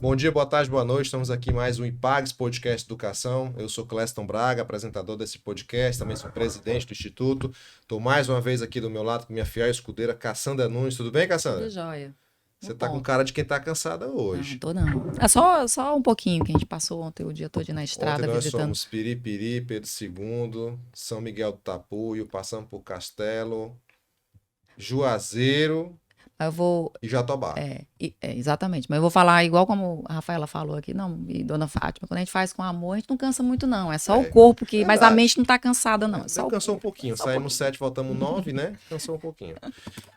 Bom dia, boa tarde, boa noite. Estamos aqui em mais um IPAGS Podcast Educação. Eu sou Cleston Braga, apresentador desse podcast, também sou presidente do Instituto. Estou mais uma vez aqui do meu lado com minha fiel escudeira, Cassandra Nunes. Tudo bem, Tudo Cassandra? jóia. Você No tá com ponto. cara de quem tá cansada Não, hoje. tô não. É só um pouquinho que a gente passou ontem o dia todo na Ontem estrada nós visitando. somos Piripiri, Pedro II, São Miguel do Tapuio, passamos por Castelo, Juazeiro Mas eu vou. e Jatobá. Exatamente. Mas eu vou falar igual como a Rafaela falou aqui, não, e Dona Fátima, quando a gente faz com amor, a gente não cansa muito, não. É só o É, corpo que. Mas a mente verdade. não tá cansada, não. É Deu, só o cansou um corpo. pouquinho. Só um Saímos pouquinho. 7, voltamos 9, né? Cansou um pouquinho.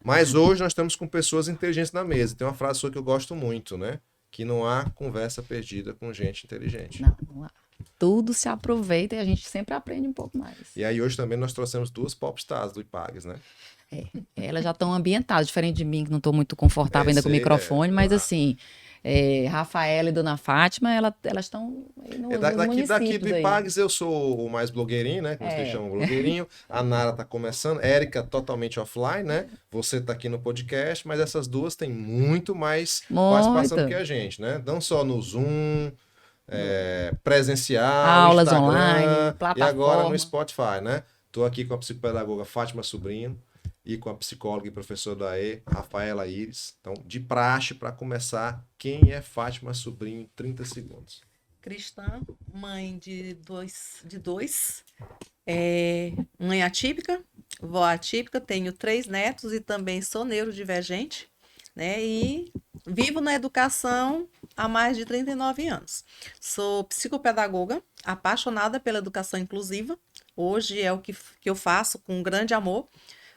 Mas hoje nós estamos com pessoas inteligentes na mesa. Tem uma frase sua que eu gosto muito, né? Que não há conversa perdida com gente inteligente. Não há. Tudo se aproveita e a gente sempre aprende um pouco mais. E aí hoje também nós trouxemos duas popstars do IPAGS, né? Elas já estão ambientadas, diferente de mim, que não estou muito confortável ainda com o microfone, mas lá. assim, Rafaela e Dona Fátima, elas estão aí nos Daqui do municípios aí. IPAGS eu sou o mais blogueirinho, né? Como vocês chamam, blogueirinho. A Nara tá começando. Érica totalmente offline, né? Você tá aqui no podcast, mas essas duas têm muito mais participação do que Muito. a gente, né? Não só no Zoom, presencial, Aulas online, Instagram e agora no plataforma. Spotify, né? Tô aqui com a psicopedagoga Fátima Sobrinho e com a psicóloga e professora da AE, Rafaela Iris. Então, de praxe, para começar, quem é Fátima Sobrinho em 30 segundos? Cristã, mãe de dois, mãe atípica, vó atípica, tenho 3 netos e também sou neurodivergente, né? E vivo na educação há mais de 39 anos. Sou psicopedagoga, apaixonada pela educação inclusiva. Hoje é o que eu faço com grande amor.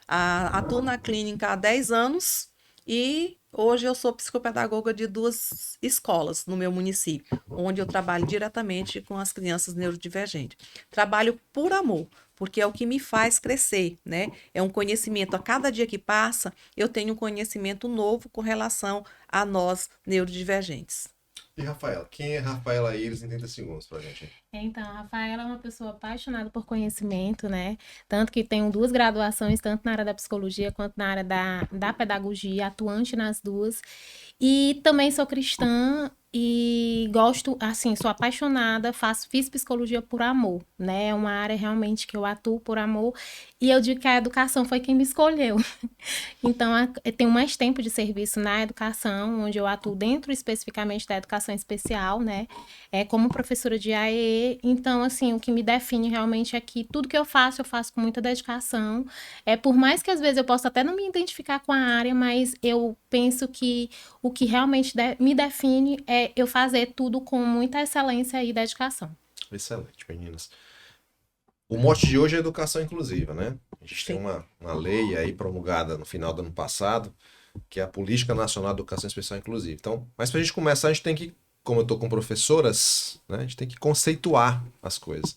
Atuo na clínica há 10 anos e hoje eu sou psicopedagoga de 2 escolas no meu município, onde eu trabalho diretamente com as crianças neurodivergentes. Trabalho por amor, porque é o que me faz crescer, né? É um conhecimento, a cada dia que passa, eu tenho um conhecimento novo com relação a nós neurodivergentes. E Rafaela, quem é Rafaela Iris em 30 segundos pra gente? Então, a Rafaela é uma pessoa apaixonada por conhecimento, né? Tanto que tenho 2 graduações, tanto na área da psicologia quanto na área da pedagogia, atuante nas duas. E também sou cristã e gosto, assim, sou apaixonada, fiz psicologia por amor, né? É uma área realmente que eu atuo por amor. E eu digo que a educação foi quem me escolheu. Então, eu tenho mais tempo de serviço na educação, onde eu atuo dentro especificamente da educação especial, né? Como professora de AE. Então, assim, o que me define realmente é que tudo que eu faço com muita dedicação. Por mais que às vezes eu possa até não me identificar com a área, mas eu penso que o que realmente me define é eu fazer tudo com muita excelência e dedicação. Excelente, meninas. O mote de hoje é educação inclusiva, né? A gente tem Sim. uma lei aí promulgada no final do ano passado, que é a Política Nacional de Educação Especial Inclusiva. Então, mas para a gente começar, a gente tem que, como eu estou com professoras, né? A gente tem que conceituar as coisas.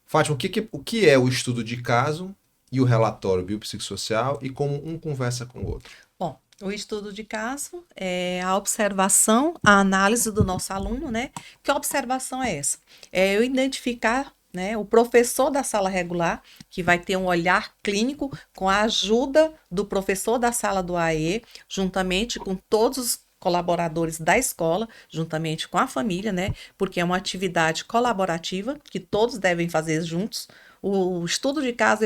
Fátima, o que é o estudo de caso e o relatório biopsicossocial e como um conversa com o outro? Bom, o estudo de caso é a observação, a análise do nosso aluno, né? Que observação é essa? É eu identificar, né, o professor da sala regular, que vai ter um olhar clínico com a ajuda do professor da sala do AE, juntamente com todos os colaboradores da escola, juntamente com a família, né? Porque é uma atividade colaborativa que todos devem fazer juntos. O estudo de caso,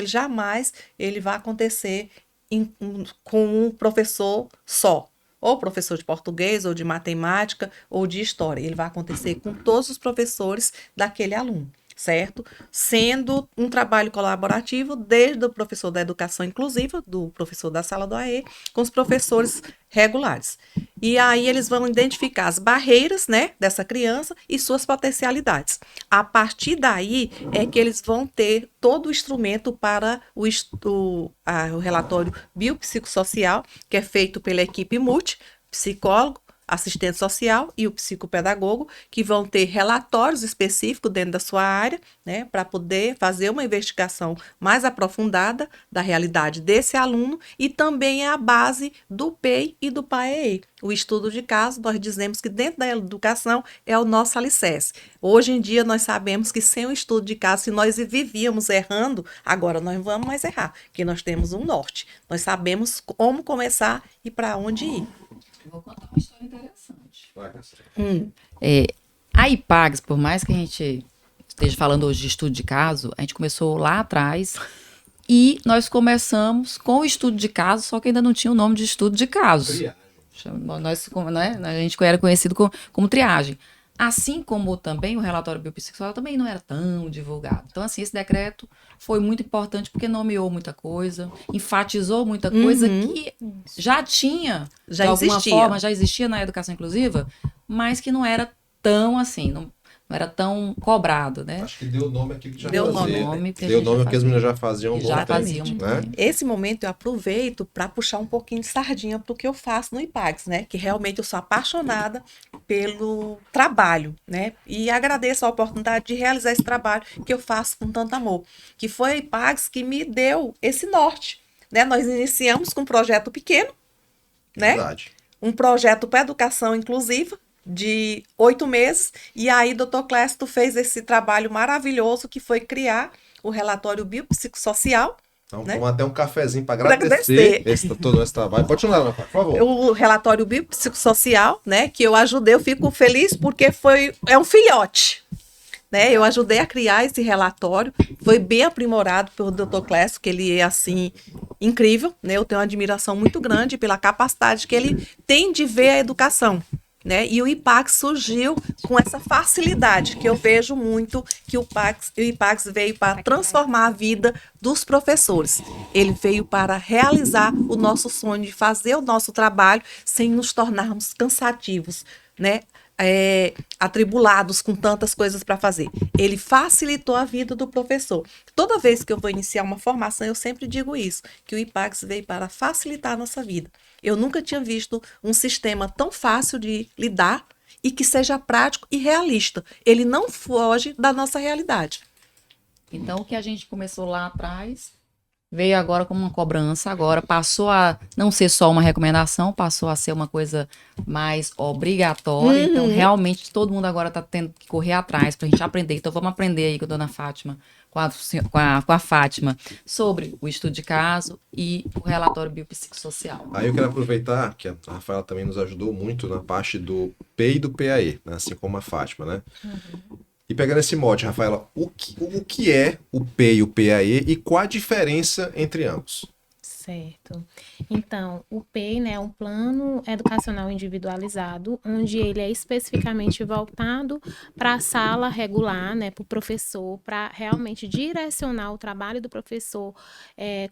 ele vai acontecer com um professor só, ou professor de português, ou de matemática, ou de história. Ele vai acontecer com todos os professores daquele aluno, certo? Sendo um trabalho colaborativo desde o professor da educação inclusiva, do professor da sala do AE, com os professores regulares. E aí eles vão identificar as barreiras, né, dessa criança e suas potencialidades. A partir daí é que eles vão ter todo o instrumento para o relatório biopsicossocial, que é feito pela equipe multi, psicólogo, assistente social e o psicopedagogo, que vão ter relatórios específicos dentro da sua área, né, para poder fazer uma investigação mais aprofundada da realidade desse aluno e também é a base do PEI e do PAEE. O estudo de caso, nós dizemos que dentro da educação é o nosso alicerce. Hoje em dia nós sabemos que sem o estudo de caso, se nós vivíamos errando, agora nós não vamos mais errar, porque nós temos um norte. Nós sabemos como começar e para onde ir. Vou contar uma história interessante. Vai, Cassandra. A IPAGS, por mais que a gente esteja falando hoje de estudo de caso, a gente começou lá atrás e nós começamos com o estudo de caso, só que ainda não tinha o nome de estudo de caso. A gente era conhecido como triagem. Assim como também o relatório biopsicossocial também não era tão divulgado. Então, assim, esse decreto foi muito importante porque nomeou muita coisa, enfatizou muita coisa que já tinha, Já de alguma existia. forma, já existia na educação inclusiva, mas que não era tão assim, não era tão cobrado, né? Acho que deu nome àquilo que já Deu fazia. nome, porque a Deu gente nome já porque as fazia. meninas já faziam um bom Já tempo, faziam muito né? tempo. Esse momento eu aproveito para puxar um pouquinho de sardinha para o que eu faço no IPAGS, né? Que realmente eu sou apaixonada pelo trabalho, né? E agradeço a oportunidade de realizar esse trabalho que eu faço com tanto amor. Que foi a IPAGS que me deu esse norte, né? Nós iniciamos com um projeto pequeno, né? Verdade. Um projeto para educação inclusiva de 8 meses, e aí Dr. Clésto fez esse trabalho maravilhoso que foi criar o relatório biopsicossocial, Então, né? tomar até um cafezinho para Pra agradecer agradecer. todo esse trabalho. Pode continuar, Ana, por favor. O relatório biopsicossocial, né, que eu ajudei, eu fico feliz porque é um filhote, né? Eu ajudei a criar esse relatório, foi bem aprimorado pelo Dr. Clécio, que ele é assim incrível, né? Eu tenho uma admiração muito grande pela capacidade que ele tem de ver a educação, né? E o IPAGS surgiu com essa facilidade que eu vejo muito que o IPAGS veio para transformar a vida dos professores. Ele veio para realizar o nosso sonho de fazer o nosso trabalho sem nos tornarmos cansativos, né? Atribulados com tantas coisas para fazer. Ele facilitou a vida do professor. Toda vez que eu vou iniciar uma formação, eu sempre digo isso, que o IPAGS veio para facilitar a nossa vida. Eu nunca tinha visto um sistema tão fácil de lidar e que seja prático e realista. Ele não foge da nossa realidade. Então, o que a gente começou lá atrás veio agora como uma cobrança, agora passou a não ser só uma recomendação, passou a ser uma coisa mais obrigatória. Então, realmente, todo mundo agora está tendo que correr atrás para a gente aprender. Então, vamos aprender aí com a dona Fátima, com a Fátima, sobre o estudo de caso e o relatório biopsicossocial. Aí eu quero aproveitar que a Rafaela também nos ajudou muito na parte do P e do PAE, né? Assim como a Fátima, né? E pegando esse mote, Rafaela, o que é o P e o PAE e qual a diferença entre ambos? Certo. Então, o PEI, né, é um plano educacional individualizado, onde ele é especificamente voltado para a sala regular, né, para o professor, para realmente direcionar o trabalho do professor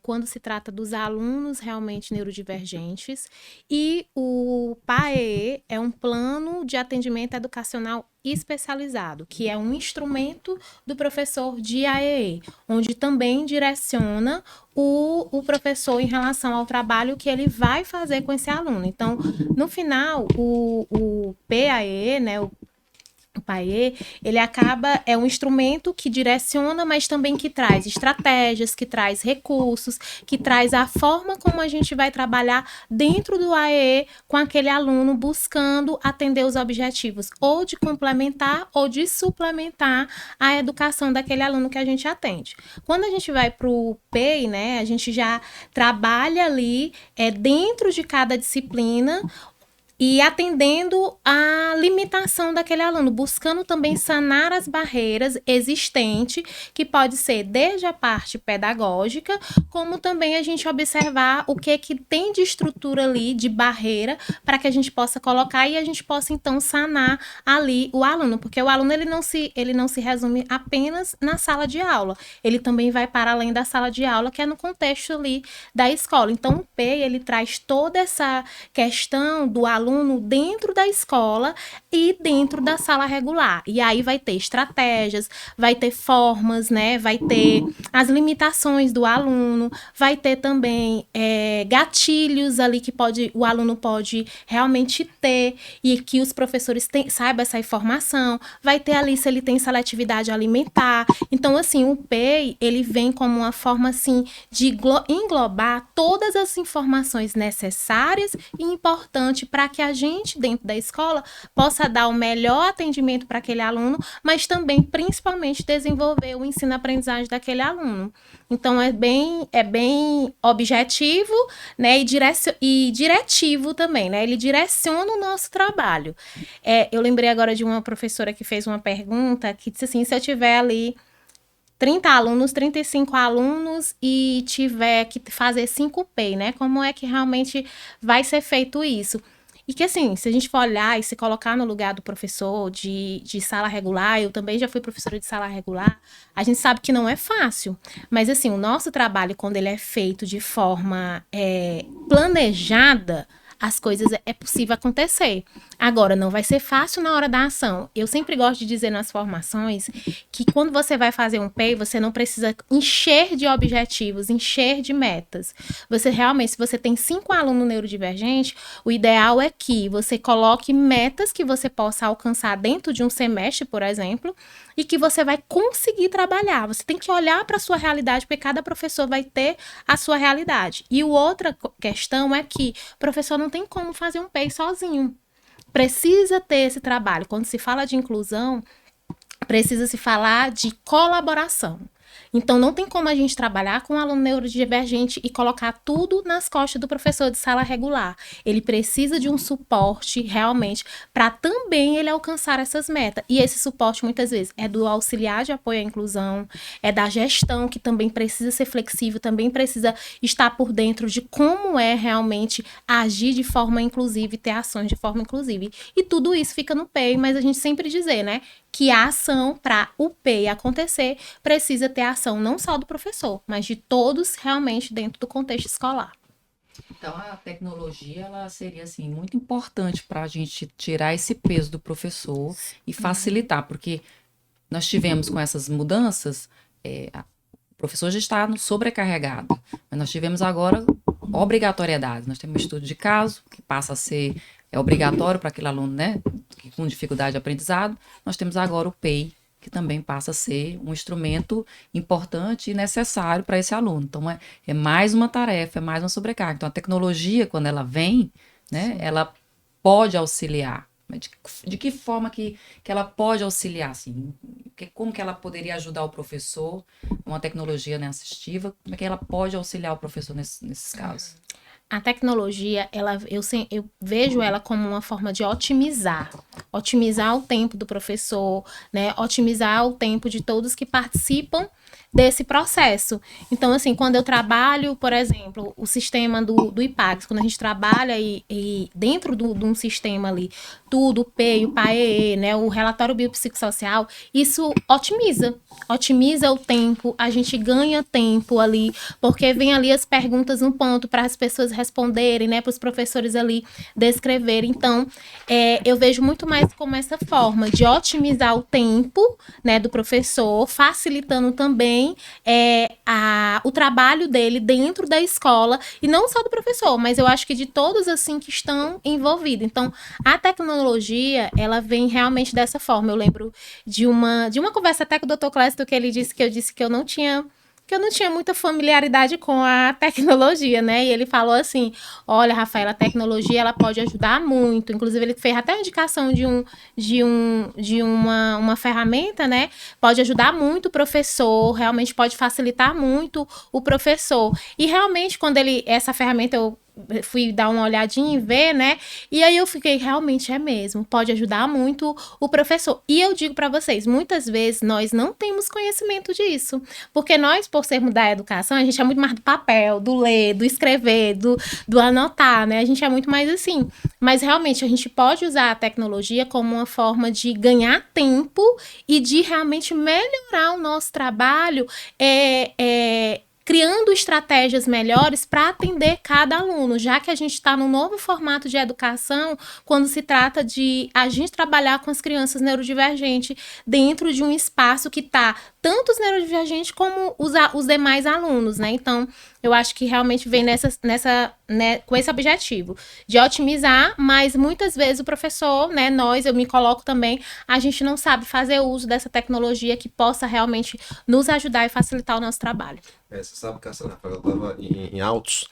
quando se trata dos alunos realmente neurodivergentes. E o PAE é um plano de atendimento educacional especializado, que é um instrumento do professor de AEE, onde também direciona o professor em relação ao trabalho que ele vai fazer com esse aluno. Então, no final, o PAE, né, o PAE, ele é um instrumento que direciona, mas também que traz estratégias, que traz recursos, que traz a forma como a gente vai trabalhar dentro do AEE com aquele aluno, buscando atender os objetivos ou de complementar ou de suplementar a educação daquele aluno que a gente atende. Quando a gente vai para o PEI, né, a gente já trabalha ali dentro de cada disciplina e atendendo à limitação daquele aluno, buscando também sanar as barreiras existentes, que pode ser desde a parte pedagógica, como também a gente observar o que tem de estrutura ali, de barreira, para que a gente possa colocar e a gente possa, então, sanar ali o aluno, porque o aluno ele não se resume apenas na sala de aula, ele também vai para além da sala de aula, que é no contexto ali da escola. Então, o PEI, ele traz toda essa questão do aluno dentro da escola e dentro da sala regular. E aí vai ter estratégias, vai ter formas, né? Vai ter as limitações do aluno, vai ter também gatilhos ali que o aluno pode realmente ter e que os professores saibam essa informação. Vai ter ali se ele tem seletividade alimentar. Então, assim, o PEI, ele vem como uma forma, assim, de englobar todas as informações necessárias e importantes para que a gente, dentro da escola, possa dar o melhor atendimento para aquele aluno, mas também, principalmente, desenvolver o ensino-aprendizagem daquele aluno. Então, é bem objetivo, né, e diretivo também, né? Ele direciona o nosso trabalho. Eu lembrei agora de uma professora que fez uma pergunta que disse assim, se eu tiver ali 30 alunos, 35 alunos e tiver que fazer 5 PEI, né? Como é que realmente vai ser feito isso? E que assim, se a gente for olhar e se colocar no lugar do professor de sala regular, eu também já fui professora de sala regular, a gente sabe que não é fácil. Mas assim, o nosso trabalho, quando ele é feito de forma planejada, as coisas é possível acontecer. Agora, não vai ser fácil na hora da ação. Eu sempre gosto de dizer nas formações que quando você vai fazer um PEI, você não precisa encher de objetivos, encher de metas. Você realmente, se você tem 5 alunos neurodivergentes, o ideal é que você coloque metas que você possa alcançar dentro de um semestre, por exemplo, e que você vai conseguir trabalhar. Você tem que olhar para a sua realidade, porque cada professor vai ter a sua realidade. E outra questão é que o professor não tem como fazer um PEI sozinho. Precisa ter esse trabalho. Quando se fala de inclusão, precisa se falar de colaboração. Então, não tem como a gente trabalhar com um aluno neurodivergente e colocar tudo nas costas do professor de sala regular. Ele precisa de um suporte, realmente, para também ele alcançar essas metas. E esse suporte, muitas vezes, é do auxiliar de apoio à inclusão, é da gestão, que também precisa ser flexível, também precisa estar por dentro de como é realmente agir de forma inclusiva e ter ações de forma inclusiva. E tudo isso fica no PEI, mas a gente sempre dizer, né, que a ação para o PEI acontecer precisa ter a ação não só do professor, mas de todos realmente dentro do contexto escolar. Então, a tecnologia, ela seria, assim, muito importante para a gente tirar esse peso do professor e facilitar, porque nós tivemos com essas mudanças, o professor já está sobrecarregado, mas nós tivemos agora obrigatoriedade. Nós temos um estudo de caso, que passa a ser obrigatório para aquele aluno, né, com dificuldade de aprendizado. Nós temos agora o PEI, que também passa a ser um instrumento importante e necessário para esse aluno. Então, é mais uma tarefa, é mais uma sobrecarga. Então, a tecnologia, quando ela vem, né, ela pode auxiliar. Mas de que forma que ela pode auxiliar? Assim? Como que ela poderia ajudar o professor, uma tecnologia, né, assistiva? Como é que ela pode auxiliar o professor nesses casos? A tecnologia, eu vejo ela como uma forma de otimizar o tempo do professor, né? Otimizar o tempo de todos que participam desse processo. Então, assim, quando eu trabalho, por exemplo, o sistema do IPAGS, quando a gente trabalha e dentro de um sistema ali, tudo, o PEI, o PAEE, né, o relatório biopsicossocial, isso otimiza o tempo, a gente ganha tempo ali, porque vem ali as perguntas no ponto para as pessoas responderem, né, para os professores ali descreverem. Então, eu vejo muito mais como essa forma de otimizar o tempo, né, do professor, facilitando também o trabalho dele dentro da escola, e não só do professor, mas eu acho que de todos, assim, que estão envolvidos. Então, a tecnologia, ela vem realmente dessa forma. Eu lembro de uma conversa até com o Dr. Clécio, que ele disse que eu não tinha muita familiaridade com a tecnologia, né? E ele falou assim, olha, Rafaela, a tecnologia, ela pode ajudar muito. Inclusive, ele fez até a indicação de uma ferramenta, né? Pode ajudar muito o professor, realmente pode facilitar muito o professor. E realmente, quando essa ferramenta eu fui dar uma olhadinha e ver, né? E aí eu fiquei, realmente é mesmo, pode ajudar muito o professor. E eu digo para vocês, muitas vezes nós não temos conhecimento disso, porque nós, por sermos da educação, a gente é muito mais do papel, do ler, do escrever, do anotar, né? A gente é muito mais assim. Mas realmente a gente pode usar a tecnologia como uma forma de ganhar tempo e de realmente melhorar o nosso trabalho, criando estratégias melhores para atender cada aluno, já que a gente está num novo formato de educação, quando se trata de a gente trabalhar com as crianças neurodivergentes dentro de um espaço que está tanto os neurodivergentes como os demais alunos, né? Então, eu acho que realmente vem com esse objetivo de otimizar, mas muitas vezes o professor, né, eu me coloco também, a gente não sabe fazer uso dessa tecnologia que possa realmente nos ajudar e facilitar o nosso trabalho. Você sabe, Cassiana, eu estava em Altos,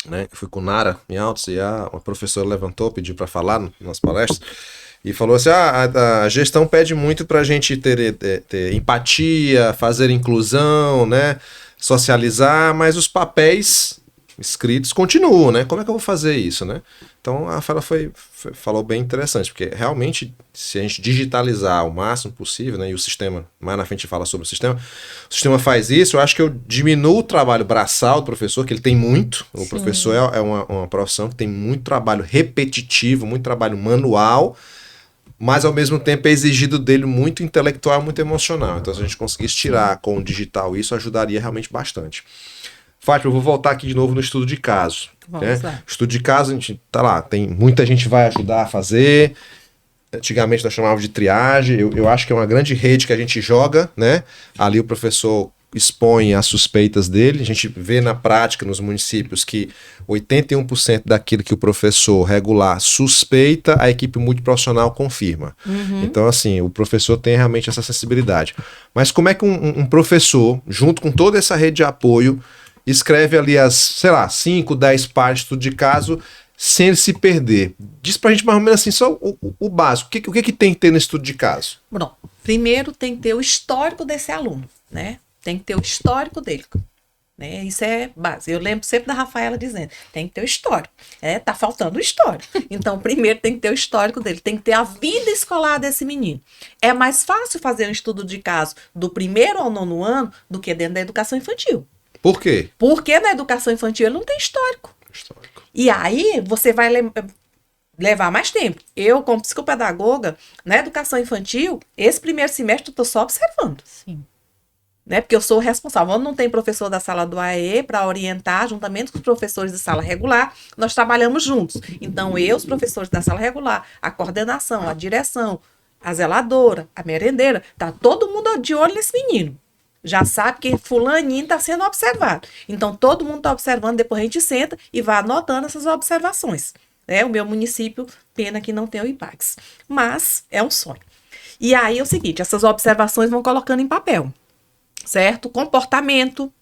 né? Eu fui com Nara em Altos e uma professora levantou, pediu para falar nas palestras e falou assim, a gestão pede muito para a gente ter empatia, fazer inclusão, né? Socializar, mas os papéis escritos continuam, né? Como é que eu vou fazer isso, né? Então a Rafaela falou bem interessante, porque realmente se a gente digitalizar o máximo possível, né? E o sistema, mais na frente fala sobre o sistema faz isso, eu acho que eu diminuo o trabalho braçal do professor, que ele tem muito. O professor é uma profissão que tem muito trabalho repetitivo, muito trabalho manual, mas ao mesmo tempo é exigido dele muito intelectual, muito emocional. Então se a gente conseguisse tirar com o digital isso, ajudaria realmente bastante. Fátima, eu vou voltar aqui de novo no estudo de caso. Vamos lá. Estudo de caso, a gente tá lá, tem muita gente vai ajudar a fazer. Antigamente nós chamávamos de triagem. Eu acho que é uma grande rede que a gente joga, né? Ali o professor expõe as suspeitas dele. A gente vê na prática nos municípios que 81% daquilo que o professor regular suspeita, a equipe multiprofissional confirma. Então, assim, o professor tem realmente essa sensibilidade. Mas como é que um professor, junto com toda essa rede de apoio, escreve ali as, sei lá, 5, 10 páginas de estudo de caso sem ele se perder? Diz pra gente mais ou menos assim, só o básico. O que tem que ter no estudo de caso? Bom, primeiro tem que ter o histórico desse aluno, né? Tem que ter o histórico dele, né? Isso é base. Eu lembro sempre da Rafaela dizendo, tem que ter o histórico. Tá faltando o histórico. Então, primeiro tem que ter o histórico dele, tem que ter a vida escolar desse menino. É mais fácil fazer um estudo de caso do 1º ao 9º ano do que dentro da educação infantil. Por quê? Porque na educação infantil ele não tem histórico. E aí você vai levar mais tempo. Eu, como psicopedagoga, na educação infantil, esse primeiro semestre eu estou só observando. Sim. Né? Porque eu sou responsável. Quando não tem professor da sala do AE para orientar, juntamente com os professores da sala regular, nós trabalhamos juntos. Então, eu, os professores da sala regular, a coordenação, a direção, a zeladora, a merendeira, tá todo mundo de olho nesse menino. Já sabe que fulaninho está sendo observado. Então, todo mundo está observando, depois a gente senta e vai anotando essas observações. Né? O meu município, pena que não tem o IPAGS. Mas é um sonho. E aí é o seguinte, essas observações vão colocando em papel. Certo? Comportamento,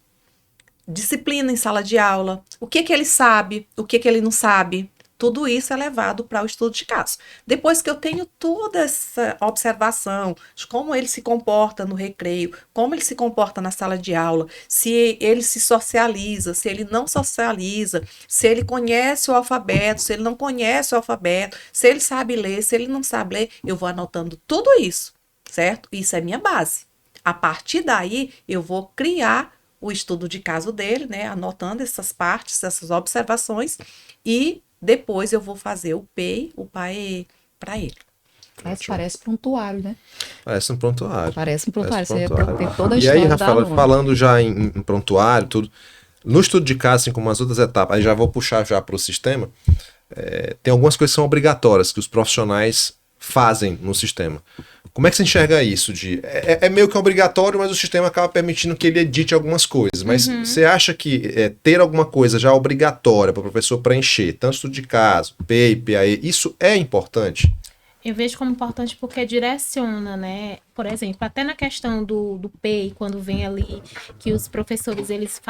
disciplina em sala de aula, o que ele sabe, o que ele não sabe. Tudo isso é levado para o estudo de caso. Depois que eu tenho toda essa observação de como ele se comporta no recreio, como ele se comporta na sala de aula, se ele se socializa, se ele não socializa, se ele conhece o alfabeto, se ele não conhece o alfabeto, se ele sabe ler, se ele não sabe ler, eu vou anotando tudo isso, certo? Isso é minha base. A partir daí, eu vou criar o estudo de caso dele, né? Anotando essas partes, essas observações e depois eu vou fazer o PEI, o PAE para ele. Mas parece prontuário, né? Parece um prontuário. Parece um prontuário. Parece Você tem toda a E história aí, da Rafaela, aluna. falando já em prontuário, tudo, no estudo de caso, assim como as outras etapas, aí já vou puxar já para o sistema, tem algumas coisas que são obrigatórias, que os profissionais fazem no sistema. Como é que você enxerga isso? É meio que obrigatório, mas o sistema acaba permitindo que ele edite algumas coisas. Mas você acha que ter alguma coisa já obrigatória para o professor preencher, tanto estudo de caso, PEI, PAE, isso é importante? Eu vejo como importante porque direciona, né? Por exemplo, até na questão do PEI, quando vem ali que os professores, eles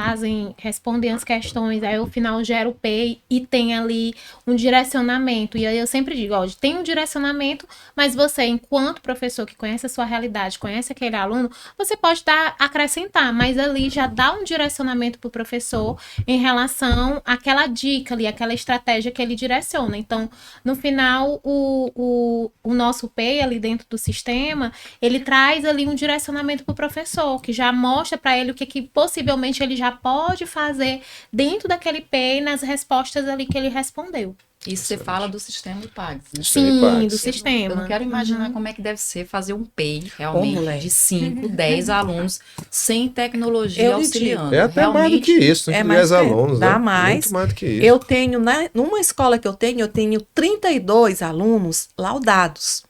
respondem as questões, aí ao final gera o PEI e tem ali um direcionamento. E aí eu sempre digo, ó, tem um direcionamento, mas você, enquanto professor que conhece a sua realidade, conhece aquele aluno, você pode acrescentar, mas ali já dá um direcionamento para o professor em relação àquela dica ali, aquela estratégia que ele direciona. Então, no final, o nosso PEI ali dentro do sistema, ele traz ali um direcionamento para o professor, que já mostra para ele o que possivelmente ele já pode fazer dentro daquele PEI nas respostas ali que ele respondeu. Isso você fala do sistema do PAGS, né? Sim, do Eu sistema. não quero imaginar como é que deve ser fazer um PEI realmente moleque. de 5, 10 alunos sem tecnologia Eu lhe auxiliando. É até mais do que isso, tem 10 alunos, dá né? mais. Muito mais do que isso. Eu tenho, numa escola que eu tenho 32 alunos laudados.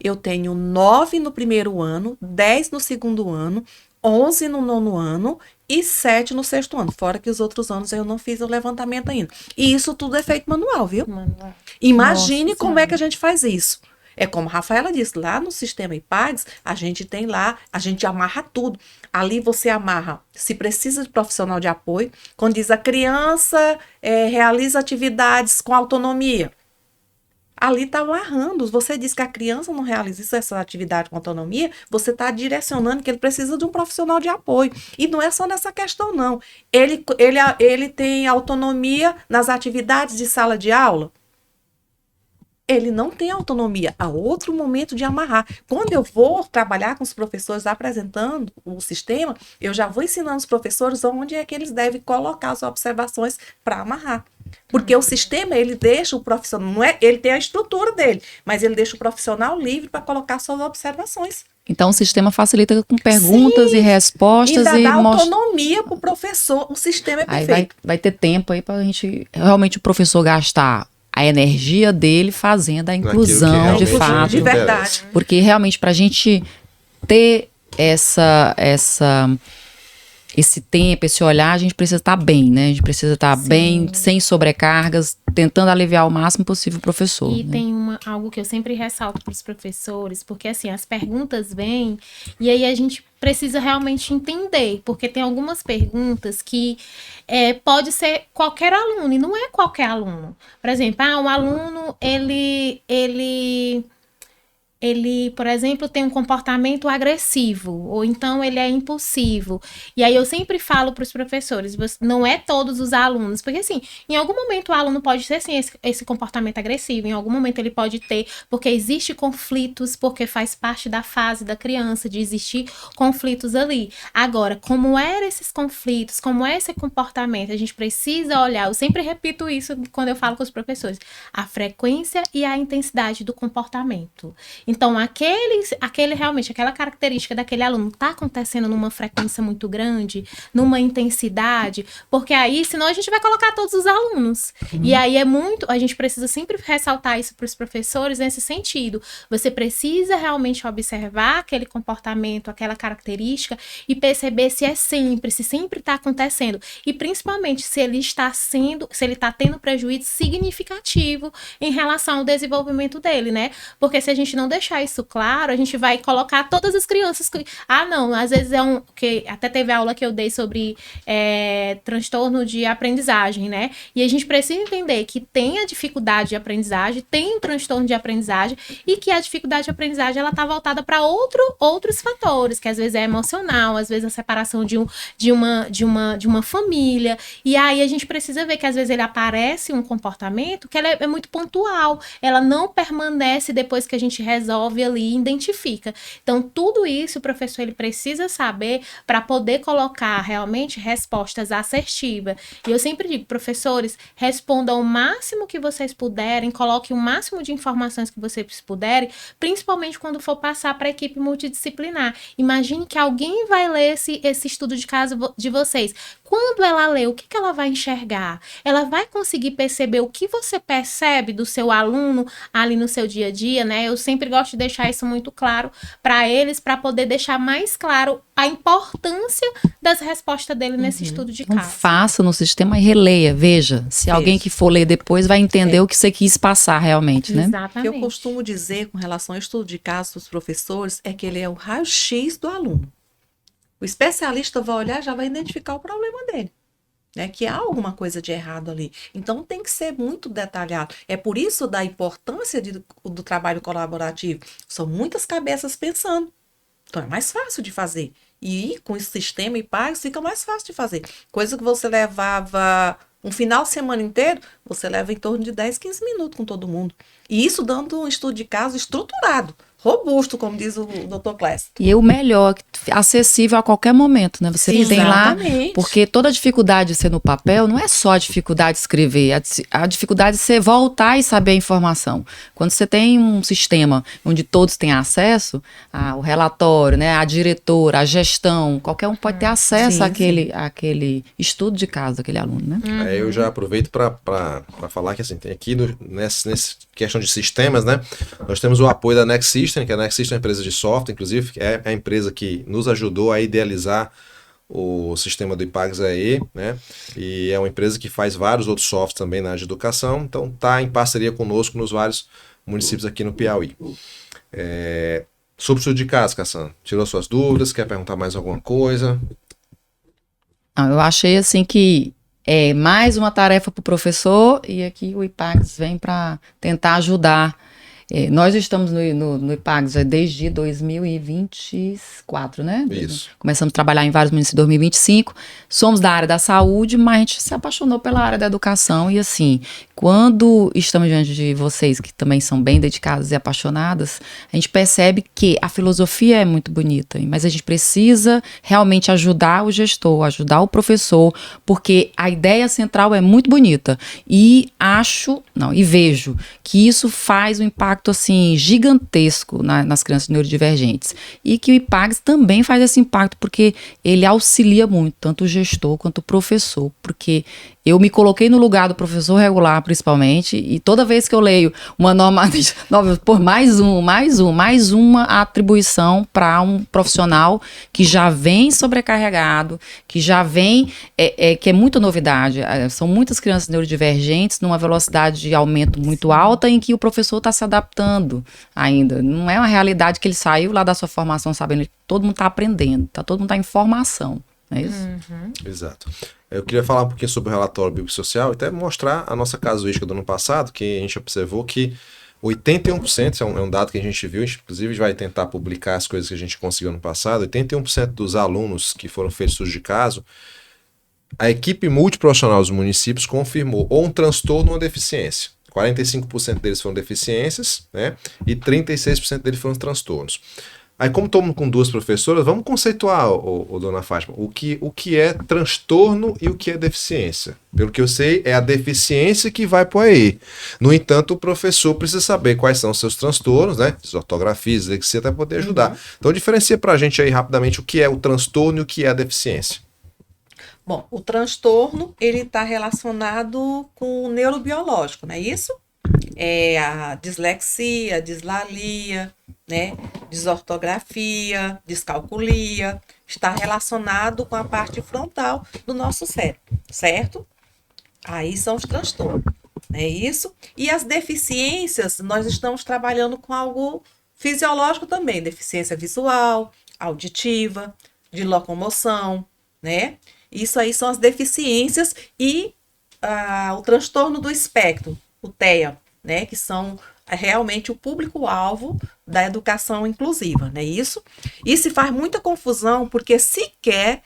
Eu tenho 9 no 1º ano, 10 no 2º ano, 11 no 9º ano e 7 no 6º ano. Fora que os outros anos eu não fiz o levantamento ainda. E isso tudo é feito manual, viu? Manual. Imagine Nossa como é que a gente faz isso. É como a Rafaela disse, lá no sistema IPAGS, a gente tem lá, a gente amarra tudo. Ali você amarra, se precisa de profissional de apoio, quando diz a criança realiza atividades com autonomia. Ali está amarrando. Você diz que a criança não realiza essa atividade com autonomia, você está direcionando que ele precisa de um profissional de apoio. E não é só nessa questão, não. Ele tem autonomia nas atividades de sala de aula? Ele não tem autonomia. Há outro momento de amarrar. Quando eu vou trabalhar com os professores apresentando o sistema, eu já vou ensinando os professores onde é que eles devem colocar as observações para amarrar. Porque o sistema, ele deixa o profissional, não é, ele tem a estrutura dele, mas ele deixa o profissional livre para colocar suas observações. Então o sistema facilita com perguntas e respostas Ainda e dá autonomia para o professor, o sistema é aí perfeito. vai ter tempo aí para a gente, realmente o professor gastar a energia dele fazendo a inclusão de fato. De verdade. Porque realmente para a gente ter esse tempo, esse olhar, a gente precisa estar bem, né? A gente precisa estar bem, sem sobrecargas, tentando aliviar o máximo possível o professor. E tem algo que eu sempre ressalto para os professores, porque assim, as perguntas vêm e aí a gente precisa realmente entender, porque tem algumas perguntas que pode ser qualquer aluno, e não é qualquer aluno. Por exemplo, um aluno, ele, por exemplo, tem um comportamento agressivo, ou então ele é impulsivo. E aí eu sempre falo para os professores, não é todos os alunos, porque assim, em algum momento o aluno pode ter sim esse comportamento agressivo, em algum momento ele pode ter, porque existe conflitos, porque faz parte da fase da criança, de existir conflitos ali. Agora, como eram esses conflitos, como é esse comportamento, a gente precisa olhar, eu sempre repito isso quando eu falo com os professores, a frequência e a intensidade do comportamento. Então, realmente, aquela característica daquele aluno está acontecendo numa frequência muito grande, numa intensidade, porque aí, senão a gente vai colocar todos os alunos. E aí a gente precisa sempre ressaltar isso para os professores nesse sentido. Você precisa realmente observar aquele comportamento, aquela característica e perceber se sempre está acontecendo. E principalmente se ele está tendo prejuízo significativo em relação ao desenvolvimento dele, né? Porque se a gente não deixar isso claro, a gente vai colocar todas as crianças não, às vezes que até teve aula que eu dei sobre transtorno de aprendizagem, né? E a gente precisa entender que tem a dificuldade de aprendizagem, tem o transtorno de aprendizagem e que a dificuldade de aprendizagem ela tá voltada para outros fatores, que às vezes é emocional, às vezes a separação de uma família. E aí a gente precisa ver que às vezes ele aparece um comportamento que ela é muito pontual, ela não permanece depois que a gente resolve ali e identifica. Então, tudo isso o professor ele precisa saber para poder colocar realmente respostas assertivas. E eu sempre digo, professores, respondam o máximo que vocês puderem, coloquem o máximo de informações que vocês puderem, principalmente quando for passar para a equipe multidisciplinar. Imagine que alguém vai ler esse estudo de caso de vocês. Quando ela lê, o que ela vai enxergar? Ela vai conseguir perceber o que você percebe do seu aluno ali no seu dia a dia, né? Eu sempre gosto de deixar isso muito claro para eles, para poder deixar mais claro a importância das respostas dele nesse estudo de Então, caso. faça no sistema e releia, veja. Se alguém que for ler depois vai entender o que você quis passar realmente, né? O que eu costumo dizer com relação ao estudo de caso dos professores é que ele é o raio-x do aluno. O especialista vai olhar e já vai identificar o problema dele, né? Que há alguma coisa de errado ali. Então tem que ser muito detalhado. É por isso da importância do trabalho colaborativo. São muitas cabeças pensando. Então é mais fácil de fazer. E com esse sistema IPAGS fica mais fácil de fazer. Coisa que você levava um final de semana inteiro, você leva em torno de 10, 15 minutos com todo mundo. E isso dando um estudo de caso estruturado, robusto, como diz o Dr. Clécio. E o melhor, acessível a qualquer momento, né? Você Sim, tem lá, exatamente. porque toda a dificuldade de ser no papel não é só a dificuldade de escrever, a dificuldade de você voltar e saber a informação. Quando você tem um sistema onde todos têm acesso, o relatório, né? A diretora, a gestão, qualquer um pode ter acesso àquele estudo de caso daquele aluno, né? Eu já aproveito para falar que assim, tem aqui nessa questão de sistemas, né? Nós temos o apoio da Next System, que a Next System é uma empresa de software, inclusive, é a empresa que nos ajudou a idealizar o sistema do IPAGS AE, né? E é uma empresa que faz vários outros softwares também na área de educação, então está em parceria conosco nos vários municípios aqui no Piauí. Sobre o estudo de caso, Cassandra, tirou suas dúvidas, quer perguntar mais alguma coisa? Não, eu achei assim que é mais uma tarefa para o professor e aqui o IPAGS vem para tentar ajudar. Nós estamos no IPAGS desde 2024, né? Isso. Começamos a trabalhar em vários municípios em 2025. Somos da área da saúde, mas a gente se apaixonou pela área da educação. E assim, quando estamos diante de vocês, que também são bem dedicadas e apaixonadas, a gente percebe que a filosofia é muito bonita, mas a gente precisa realmente ajudar o gestor, ajudar o professor, porque a ideia central é muito bonita. E vejo que isso faz um impacto assim gigantesco nas crianças neurodivergentes e que o IPAGS também faz esse impacto porque ele auxilia muito tanto o gestor quanto o professor, porque eu me coloquei no lugar do professor regular principalmente e toda vez que eu leio uma norma por mais uma atribuição para um profissional que já vem sobrecarregado, que já vem que é muita novidade, são muitas crianças neurodivergentes numa velocidade de aumento muito alta em que o professor está se adaptando ainda. Não é uma realidade que ele saiu lá da sua formação sabendo que todo mundo está aprendendo, todo mundo está em formação. Não é isso? Exato. Eu queria falar um pouquinho sobre o relatório biopsicossocial e até mostrar a nossa casuística do ano passado, que a gente observou que 81%, é um dado que a gente viu, inclusive a gente vai tentar publicar as coisas que a gente conseguiu ano passado, 81% dos alunos que foram feitos estudos de caso, a equipe multiprofissional dos municípios confirmou ou um transtorno ou uma deficiência. 45% deles foram deficiências, né? E 36% deles foram transtornos. Aí, como estamos com duas professoras, vamos conceituar, dona Fátima, o que é transtorno e o que é deficiência. Pelo que eu sei, é a deficiência que vai para o AE. No entanto, o professor precisa saber quais são os seus transtornos, né? Ortografia, dislexia, para poder ajudar. Então, diferencia para a gente aí rapidamente o que é o transtorno e o que é a deficiência. Bom, o transtorno, ele está relacionado com o neurobiológico, não é isso? É a dislexia, dislalia, né? Desortografia, descalculia, está relacionado com a parte frontal do nosso cérebro, certo? Aí são os transtornos, não é isso? E as deficiências, nós estamos trabalhando com algo fisiológico também, deficiência visual, auditiva, de locomoção, né? Isso aí são as deficiências e o transtorno do espectro, o TEA, né, que são realmente o público-alvo da educação inclusiva, não é isso? E se faz muita confusão porque sequer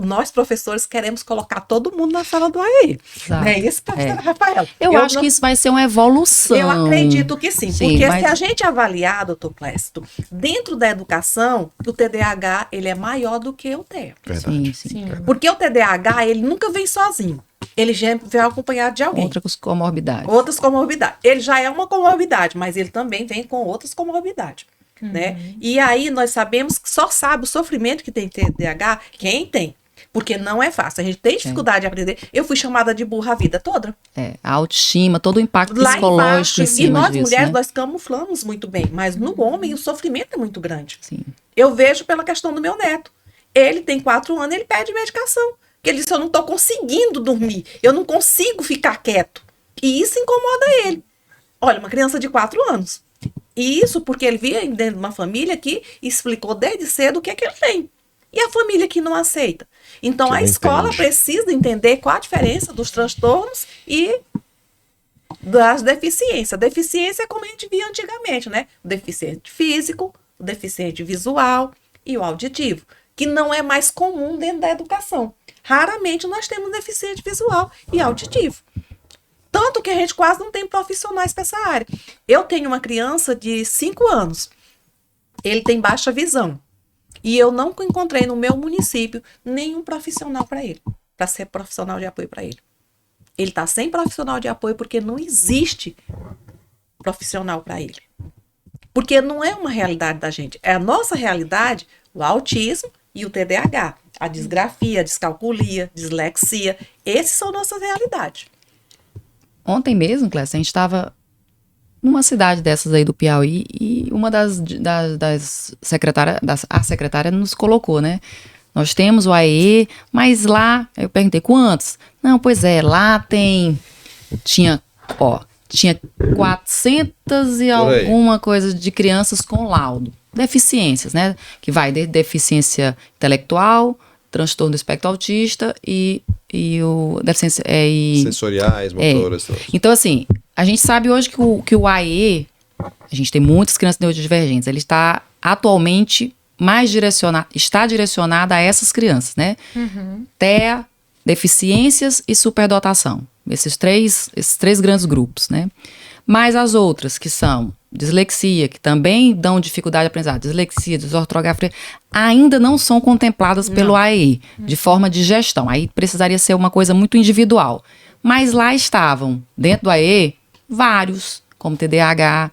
nós professores queremos colocar todo mundo na sala do AE. Não é isso, professora Rafaela? Eu acho que isso vai ser uma evolução. Eu acredito que sim, porque se a gente avaliar, doutor Clésto, dentro da educação, o TDAH ele é maior do que o TEA. Verdade. Sim. Porque o TDAH, ele nunca vem sozinho. Ele já vem acompanhado de alguém. Outras comorbidades. Outras comorbidades. Ele já é uma comorbidade, mas ele também vem com outras comorbidades. Né? E aí nós sabemos que só sabe o sofrimento que tem TDAH quem tem. Porque não é fácil. A gente tem dificuldade de aprender. Eu fui chamada de burra a vida toda. A autoestima, todo o impacto Lá psicológico embaixo, em cima e nós disso, mulheres, né? nós camuflamos muito bem. Mas no homem, o sofrimento é muito grande. Sim. Eu vejo pela questão do meu neto. Ele tem 4 anos, ele pede medicação. Porque ele disse, eu não estou conseguindo dormir. Eu não consigo ficar quieto. E isso incomoda ele. Olha, uma criança de 4 anos. E isso porque ele via dentro de uma família que explicou desde cedo o que é que ele tem. E a família que não aceita. Então, a escola precisa entender qual a diferença dos transtornos e das deficiências. A deficiência é como a gente via antigamente, né? O deficiente físico, o deficiente visual e o auditivo, que não é mais comum dentro da educação. Raramente nós temos deficiente visual e auditivo. Tanto que a gente quase não tem profissionais para essa área. Eu tenho uma criança de 5 anos. Ele tem baixa visão. E eu não encontrei no meu município nenhum profissional para ele. Para ser profissional de apoio para ele. Ele está sem profissional de apoio porque não existe profissional para ele. Porque não é uma realidade da gente. É a nossa realidade, o autismo e o TDAH. A disgrafia, a descalculia, dislexia. Esses são nossas realidades. Ontem mesmo, Clécia, a gente estava numa cidade dessas aí do Piauí e uma das secretárias, a secretária nos colocou, né? Nós temos o AE, mas lá, eu perguntei, quantos? Não, pois é, lá tinha tinha 400 e Por aí. alguma coisa de crianças com laudo. Deficiências, né? Que vai de deficiência intelectual, transtorno do espectro autista e o deficiência Sensoriais, motoras. todas. Então, assim, a gente sabe hoje que o AE, a gente tem muitas crianças neurodivergentes, ele está atualmente está direcionado a essas crianças, né? TEA, deficiências e superdotação. Esses três grandes grupos, né? Mas as outras, que são dislexia, que também dão dificuldade de aprendizagem, dislexia, desortografia, ainda não são contempladas pelo AE, de forma de gestão. Aí precisaria ser uma coisa muito individual. Mas lá estavam, dentro do AE, vários, como TDAH.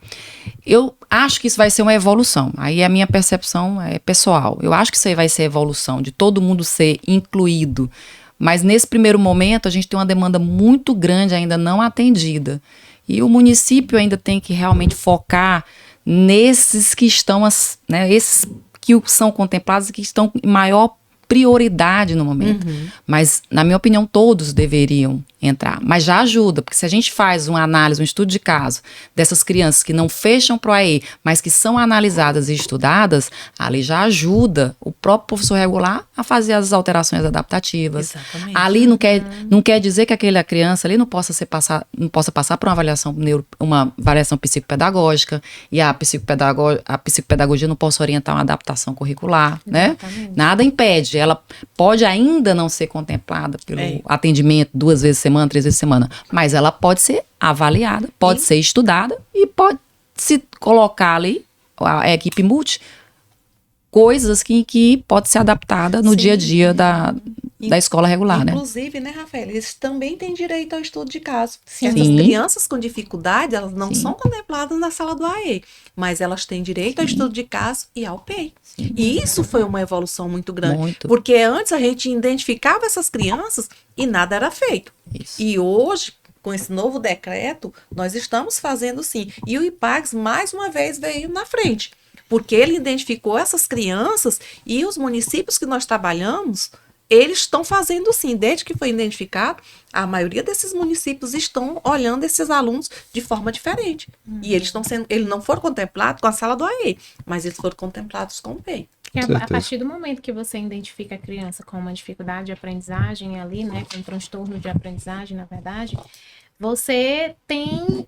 Eu acho que isso vai ser uma evolução. Aí a minha percepção é pessoal. Eu acho que isso aí vai ser evolução, de todo mundo ser incluído. Mas nesse primeiro momento, a gente tem uma demanda muito grande ainda não atendida. E o município ainda tem que realmente focar nesses que estão, né, esses que são contemplados e que estão em maior prioridade no momento. Mas, na minha opinião, todos deveriam entrar. Mas já ajuda, porque se a gente faz uma análise, um estudo de caso dessas crianças que não fecham para o AE, mas que são analisadas e estudadas, ali já ajuda o próprio professor regular a fazer as alterações adaptativas. Exatamente. Ali não quer dizer que aquela criança ali não possa passar por uma avaliação psicopedagógica e a psicopedagogia não possa orientar uma adaptação curricular, né? Nada impede. Ela pode ainda não ser contemplada pelo atendimento 2 vezes por semana, 3 vezes por semana, mas ela pode ser avaliada, pode ser estudada e pode se colocar ali, a equipe multi, coisas que pode ser adaptada no dia a dia da escola regular, né? Inclusive, né, Rafael, eles também têm direito ao estudo de caso. Sim. Essas crianças com dificuldade, elas não Sim. são contempladas na sala do AE, mas elas têm direito ao estudo de caso e ao PEI. E isso foi uma evolução muito grande. Muito. Porque antes a gente identificava essas crianças e nada era feito. Isso. E hoje, com esse novo decreto, nós estamos fazendo sim. E o IPAGS, mais uma vez, veio na frente. Porque ele identificou essas crianças e os municípios que nós trabalhamos, eles estão fazendo sim. Desde que foi identificado, a maioria desses municípios estão olhando esses alunos de forma diferente. E eles não foram contemplados com a sala do AE, mas eles foram contemplados com o PEI. Porque a Certeza. partir do momento que você identifica a criança com uma dificuldade de aprendizagem ali, né, com um transtorno de aprendizagem, na verdade, você tem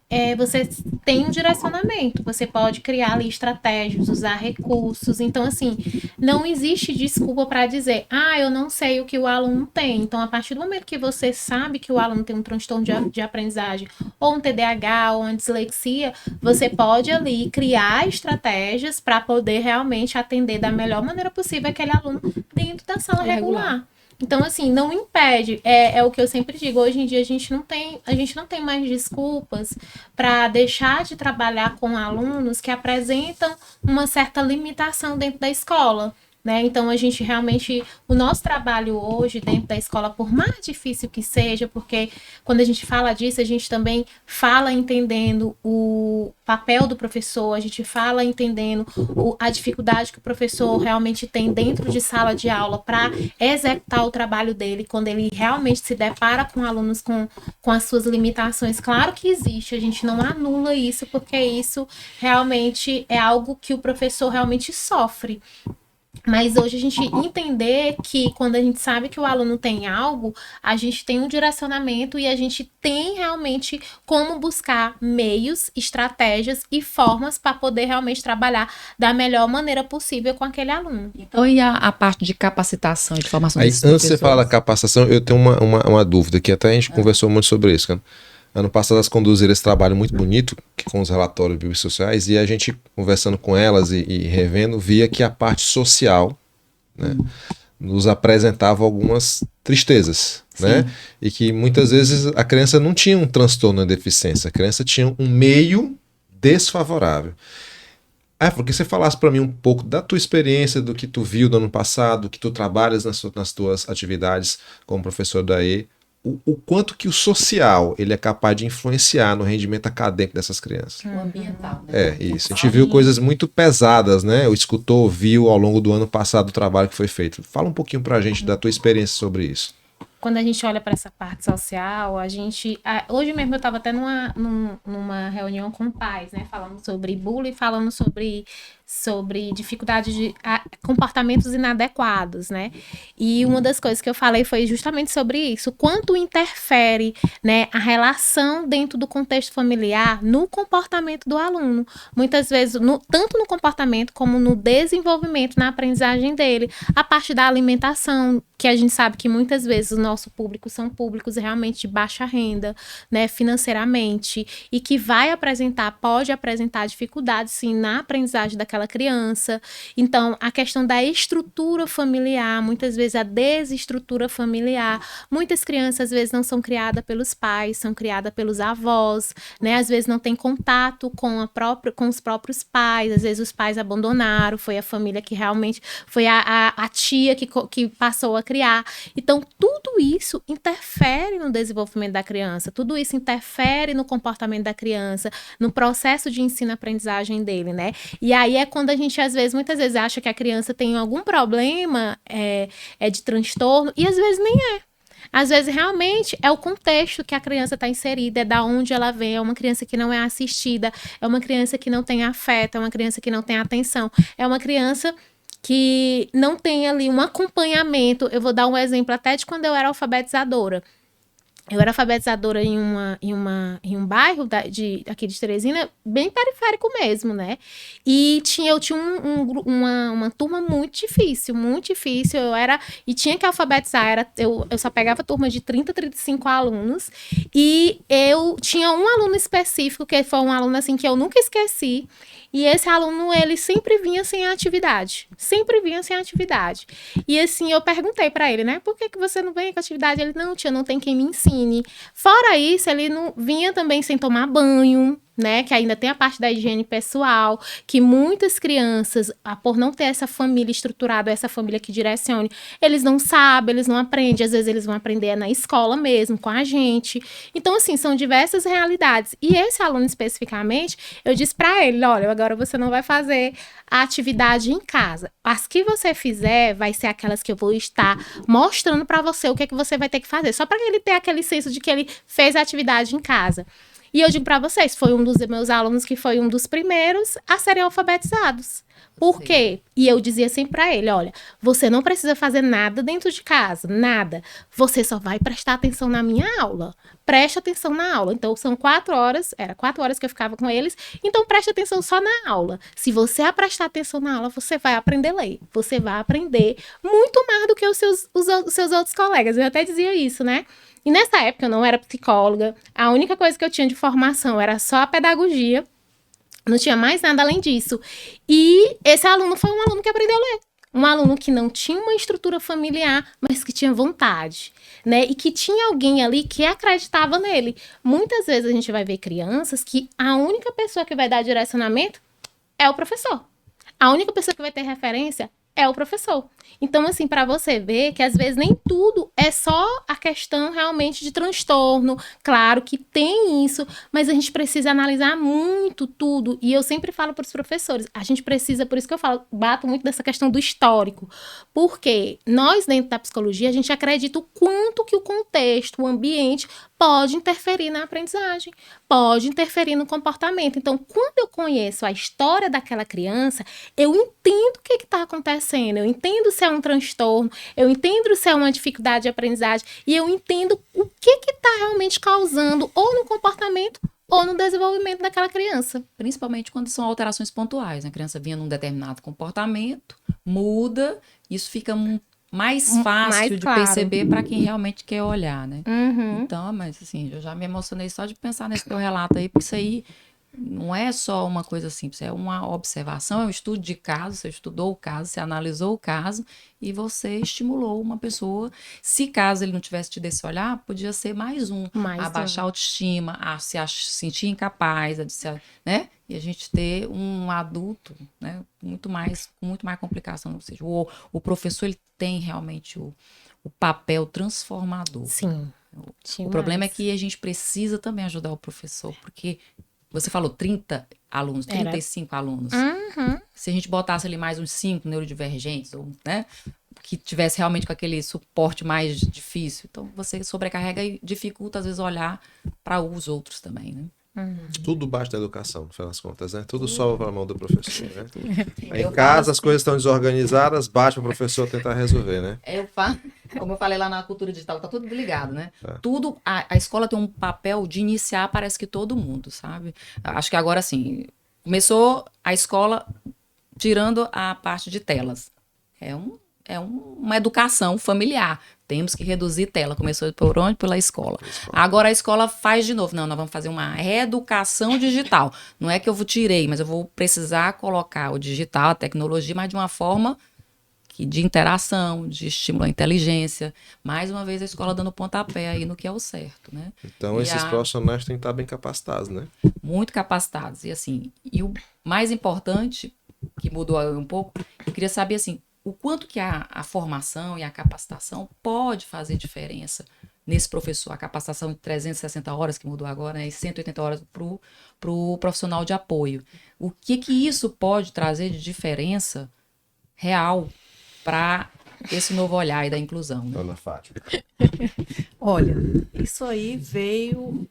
um direcionamento, você pode criar ali estratégias, usar recursos. Então, assim, não existe desculpa para dizer, eu não sei o que o aluno tem. Então, a partir do momento que você sabe que o aluno tem um transtorno de aprendizagem, ou um TDAH, ou uma dislexia, você pode ali criar estratégias para poder realmente atender da melhor maneira possível aquele aluno dentro da sala regular. Então, assim, não impede, é o que eu sempre digo, hoje em dia a gente não tem mais desculpas para deixar de trabalhar com alunos que apresentam uma certa limitação dentro da escola, né? Então, a gente realmente, o nosso trabalho hoje dentro da escola, por mais difícil que seja, porque quando a gente fala disso, a gente também fala entendendo o papel do professor, a gente fala entendendo a dificuldade que o professor realmente tem dentro de sala de aula para executar o trabalho dele, quando ele realmente se depara com alunos com as suas limitações. Claro que existe, a gente não anula isso, porque isso realmente é algo que o professor realmente sofre. Mas hoje a gente entender que quando a gente sabe que o aluno tem algo, a gente tem um direcionamento e a gente tem realmente como buscar meios, estratégias e formas para poder realmente trabalhar da melhor maneira possível com aquele aluno. Então, e a parte de capacitação e de formação Aí, desses antes de você professores? falar da capacitação, eu tenho uma dúvida, que até a gente conversou muito sobre isso, cara. Ano passado elas conduziram esse trabalho muito bonito, com os relatórios biopsicossociais, e a gente, conversando com elas e revendo, via que a parte social, né, nos apresentava algumas tristezas, né? E que muitas vezes a criança não tinha um transtorno de deficiência, a criança tinha um meio desfavorável. Porque você falasse para mim um pouco da tua experiência, do que tu viu do ano passado, que tu trabalhas nas tuas atividades como professor da E, o quanto que o social ele é capaz de influenciar no rendimento acadêmico dessas crianças. O ambiental, né? Isso. A gente viu coisas muito pesadas, né? Escutou, viu ao longo do ano passado o trabalho que foi feito. Fala um pouquinho pra gente da tua experiência sobre isso. quando a gente olha para essa parte social, hoje mesmo eu estava até numa reunião com pais, né, falando sobre bullying, falando sobre dificuldade de comportamentos inadequados, né? E uma das coisas que eu falei foi justamente sobre isso, quanto interfere, né, a relação dentro do contexto familiar no comportamento do aluno. Muitas vezes, tanto no comportamento como no desenvolvimento, na aprendizagem dele, a parte da alimentação, que a gente sabe que muitas vezes o nosso público são públicos realmente de baixa renda, né, financeiramente, e que pode apresentar dificuldades, sim, na aprendizagem daquela criança. Então, a questão da estrutura familiar, muitas vezes a desestrutura familiar, muitas crianças às vezes não são criadas pelos pais, são criadas pelos avós, né, às vezes não tem contato com os próprios pais, às vezes os pais abandonaram, foi a família que realmente, foi a tia que passou a criar. Então, tudo isso interfere no desenvolvimento da criança, tudo isso interfere no comportamento da criança, no processo de ensino-aprendizagem dele, né? E aí é quando a gente, muitas vezes acha que a criança tem algum problema de transtorno, e às vezes nem é. Às vezes, realmente, é o contexto que a criança está inserida, é da onde ela vem, é uma criança que não é assistida, é uma criança que não tem afeto, é uma criança que não tem atenção, é uma criança que não tem ali um acompanhamento. Eu vou dar um exemplo até de quando eu era alfabetizadora. Eu era alfabetizadora em um bairro aqui de Teresina, bem periférico mesmo, né? E eu tinha uma turma muito difícil, muito difícil. E tinha que alfabetizar, eu só pegava turma de 30, 35 alunos. E eu tinha um aluno específico, que foi um aluno assim que eu nunca esqueci. E esse aluno, ele sempre vinha sem atividade. Sempre vinha sem atividade. E assim, eu perguntei pra ele, né? Por que você não vem com atividade? Ele, não, tia, não tem quem me ensine. Fora isso, ele não vinha também sem tomar banho, né? Que ainda tem a parte da higiene pessoal, que muitas crianças, por não ter essa família estruturada, essa família que direcione, eles não sabem, eles não aprendem. Às vezes eles vão aprender na escola mesmo, com a gente. Então, assim, são diversas realidades. E esse aluno especificamente, eu disse pra ele, olha, agora você não vai fazer a atividade em casa. As que você fizer, vai ser aquelas que eu vou estar mostrando pra você o que é que você vai ter que fazer. Só pra ele ter aquele senso de que ele fez a atividade em casa. E eu digo para vocês, foi um dos meus alunos que foi um dos primeiros a serem alfabetizados. Por quê? E eu dizia sempre para ele, olha, você não precisa fazer nada dentro de casa, nada. Você só vai prestar atenção na minha aula. Preste atenção na aula. Então, são 4 horas, era 4 horas que eu ficava com eles, então preste atenção só na aula. Se você prestar atenção na aula, você vai aprender a ler. Você vai aprender muito mais do que os seus outros colegas. Eu até dizia isso, né? E nessa época eu não era psicóloga, a única coisa que eu tinha de formação era só a pedagogia, não tinha mais nada além disso. E esse aluno foi um aluno que aprendeu a ler. Um aluno que não tinha uma estrutura familiar, mas que tinha vontade, né? E que tinha alguém ali que acreditava nele. Muitas vezes a gente vai ver crianças que a única pessoa que vai dar direcionamento é o professor. A única pessoa que vai ter referência é o professor. Então, assim, para você ver que às vezes nem tudo é só a questão realmente de transtorno. Claro que tem isso, mas a gente precisa analisar muito tudo. E eu sempre falo para os professores, a gente precisa, por isso que eu falo, bato muito dessa questão do histórico. Porque nós, dentro da psicologia, a gente acredita o quanto que o contexto, o ambiente, pode interferir na aprendizagem, pode interferir no comportamento. Então, quando eu conheço a história daquela criança, eu entendo o que está acontecendo, eu entendo se é um transtorno, eu entendo se é uma dificuldade de aprendizagem e eu entendo o que está realmente causando ou no comportamento ou no desenvolvimento daquela criança. Principalmente quando são alterações pontuais. A criança vinha num determinado comportamento, muda, isso fica mais fácil de perceber para quem realmente quer olhar, né? Uhum. Então, mas assim, eu já me emocionei só de pensar nesse teu relato aí, porque isso aí não é só uma coisa simples, é uma observação, é um estudo de caso, você estudou o caso, você analisou o caso e você estimulou uma pessoa. Se caso ele não tivesse tido esse olhar, podia ser mais um, a baixar a autoestima, a se sentir incapaz, né? E a gente ter um adulto, né, com muito mais complicação. Ou seja, o professor ele tem realmente o papel transformador. Sim. O problema é que a gente precisa também ajudar o professor, porque você falou 30 alunos, 35 alunos. Uhum. Se a gente botasse ali mais uns 5 neurodivergentes, né? que tivesse realmente com aquele suporte mais difícil. Então, você sobrecarrega e dificulta, às vezes, olhar para os outros também, né? Tudo bate da educação, no final das contas, né? Tudo sobra para a mão do professor, né? Aí Eu em casa falo as coisas estão desorganizadas, bate para o professor tentar resolver, né? Como eu falei lá na cultura digital, tá tudo ligado, né? Tudo, a escola tem um papel de iniciar, parece que todo mundo, sabe? Acho que agora, assim, começou a escola tirando a parte de telas. Uma educação familiar. Temos que reduzir tela. Começou por onde? Pela escola. Agora a escola faz de novo. Não, nós vamos fazer uma reeducação digital. Não é que eu tirei, mas eu vou precisar colocar o digital, a tecnologia, mas de uma forma de interação, de estímulo à inteligência. Mais uma vez a escola dando pontapé aí no que é o certo, né? Então esses profissionais têm que estar bem capacitados, né? Muito capacitados. E assim, e o mais importante, que mudou um pouco, eu queria saber assim, o quanto que a formação e a capacitação pode fazer diferença nesse professor. A capacitação de 360 horas, que mudou agora, né, e 180 horas para o profissional de apoio. O que isso pode trazer de diferença real para esse novo olhar aí da inclusão? Né? Dona Fátima. Olha, isso aí veio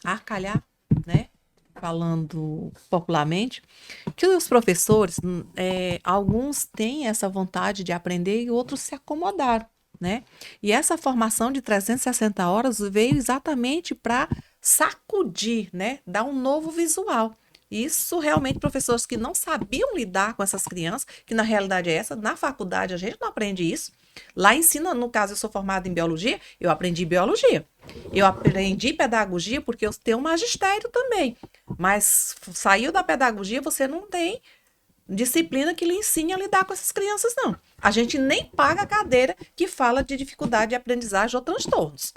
a calhar, né? Falando popularmente, que os professores, alguns têm essa vontade de aprender e outros se acomodaram, né? E essa formação de 360 horas veio exatamente para sacudir, né? Dar um novo visual. Isso realmente, professores que não sabiam lidar com essas crianças, que na realidade é essa, na faculdade a gente não aprende isso. Lá ensina, no caso eu sou formada em biologia, eu aprendi biologia. Eu aprendi pedagogia porque eu tenho um magistério também. Mas saiu da pedagogia, você não tem disciplina que lhe ensine a lidar com essas crianças, não. A gente nem paga a cadeira que fala de dificuldade de aprendizagem ou transtornos.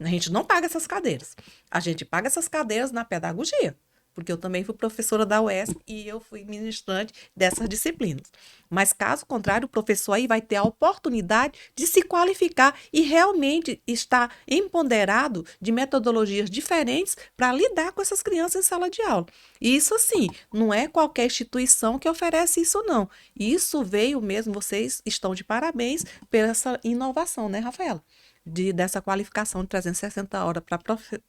A gente não paga essas cadeiras. A gente paga essas cadeiras na pedagogia. Porque eu também fui professora da UESP e eu fui ministrante dessas disciplinas. Mas, caso contrário, o professor aí vai ter a oportunidade de se qualificar e realmente estar empoderado de metodologias diferentes para lidar com essas crianças em sala de aula. E isso, assim, não é qualquer instituição que oferece isso, não. Isso veio mesmo, vocês estão de parabéns por essa inovação, né, Rafaela? Dessa qualificação de 360 horas para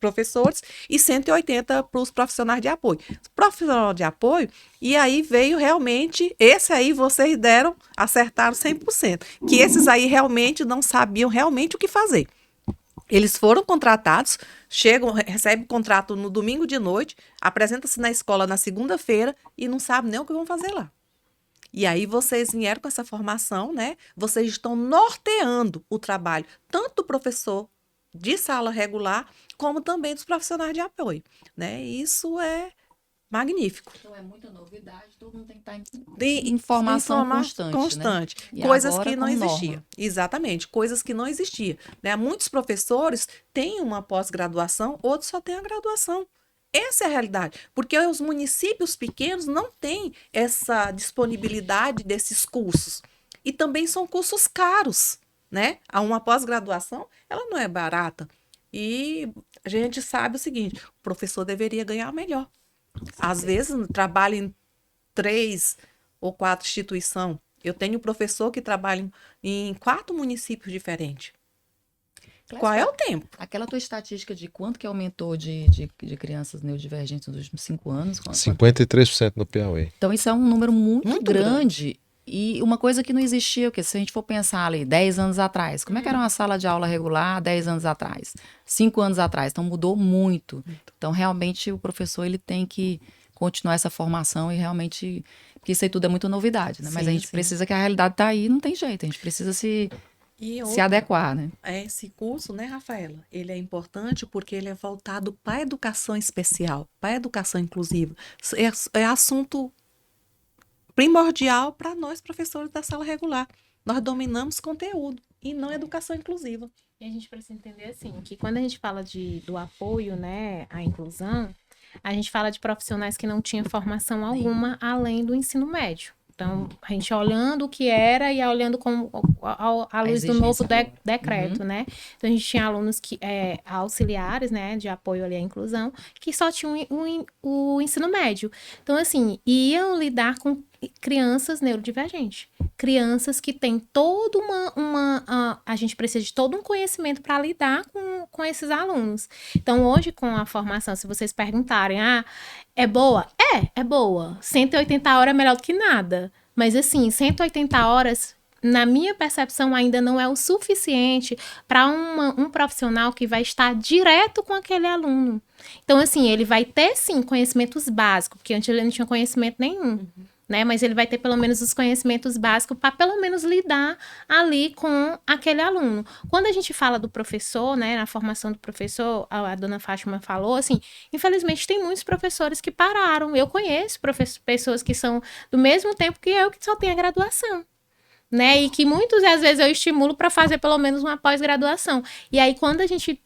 professores e 180 para os profissionais de apoio. Profissional de apoio, e aí veio realmente, esse aí vocês acertaram 100%, que esses aí realmente não sabiam realmente o que fazer. Eles foram contratados, recebem o contrato no domingo de noite, apresentam-se na escola na segunda-feira e não sabem nem o que vão fazer lá. E aí vocês vieram com essa formação, né? Vocês estão norteando o trabalho, tanto do professor de sala regular, como também dos profissionais de apoio, né? Isso é magnífico. Então é muita novidade, todo mundo tem que estar em informação constante. Né? Coisas que não existiam. Exatamente, coisas que não existiam. Né? Muitos professores têm uma pós-graduação, outros só têm a graduação. Essa é a realidade, porque os municípios pequenos não têm essa disponibilidade desses cursos. E também são cursos caros, né? Uma pós-graduação, ela não é barata. E a gente sabe o seguinte, o professor deveria ganhar melhor. Às vezes, trabalha em 3 ou 4 instituições. Eu tenho um professor que trabalha em 4 municípios diferentes. Qual é o tempo? Aquela tua estatística de quanto que aumentou de crianças neurodivergentes nos últimos 5 anos? 53% no Piauí. Então, isso é um número muito grande. E uma coisa que não existia, porque se a gente for pensar ali, 10 anos atrás, como é que era uma sala de aula regular 10 anos atrás? 5 anos atrás. Então, mudou muito. Então, realmente, o professor ele tem que continuar essa formação e realmente... Porque isso aí tudo é muito novidade, né? Mas a gente precisa que a realidade está aí, não tem jeito. A gente precisa se adequar, né? Esse curso, né, Rafaela? Ele é importante porque ele é voltado para a educação especial, para a educação inclusiva. É assunto primordial para nós, professores da sala regular. Nós dominamos conteúdo e não educação inclusiva. E a gente precisa entender, assim, que quando a gente fala do apoio, né, à inclusão, a gente fala de profissionais que não tinham formação alguma além do ensino médio. Então, a gente olhando o que era e olhando à luz do novo decreto, né? Então, a gente tinha alunos auxiliares, né, de apoio ali à inclusão, que só tinham o ensino médio. Então, assim, iam lidar com crianças neurodivergentes. Crianças que têm toda a gente precisa de todo um conhecimento para lidar com esses alunos. Então, hoje, com a formação, se vocês perguntarem, é boa? É boa. 180 horas é melhor do que nada. Mas, assim, 180 horas, na minha percepção, ainda não é o suficiente para um profissional que vai estar direto com aquele aluno. Então, assim, ele vai ter, sim, conhecimentos básicos, porque antes ele não tinha conhecimento nenhum. Né? Mas ele vai ter pelo menos os conhecimentos básicos para pelo menos lidar ali com aquele aluno. Quando a gente fala do professor, né, na formação do professor, a dona Fátima falou, assim, infelizmente tem muitos professores que pararam. Eu conheço pessoas que são do mesmo tempo que eu, que só tem a graduação. Né? E que muitas às vezes eu estimulo para fazer pelo menos uma pós-graduação. E aí, quando a gente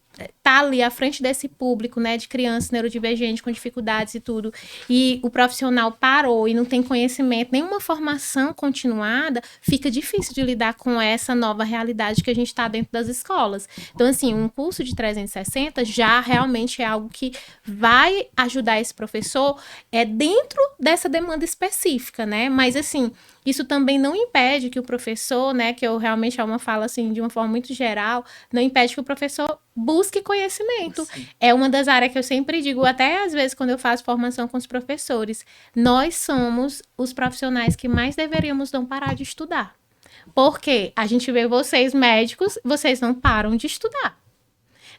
tá ali à frente desse público, né, de crianças neurodivergentes com dificuldades e tudo, e o profissional parou e não tem conhecimento, nenhuma formação continuada, fica difícil de lidar com essa nova realidade que a gente está dentro das escolas. Então, assim, um curso de 360 já realmente é algo que vai ajudar esse professor dentro dessa demanda específica, né? Mas, assim, isso também não impede que o professor, né, que eu realmente falo assim de uma forma muito geral, não impede que o professor busque conhecimento. Sim. É uma das áreas que eu sempre digo, até às vezes quando eu faço formação com os professores, nós somos os profissionais que mais deveríamos não parar de estudar. Porque a gente vê vocês médicos, vocês não param de estudar.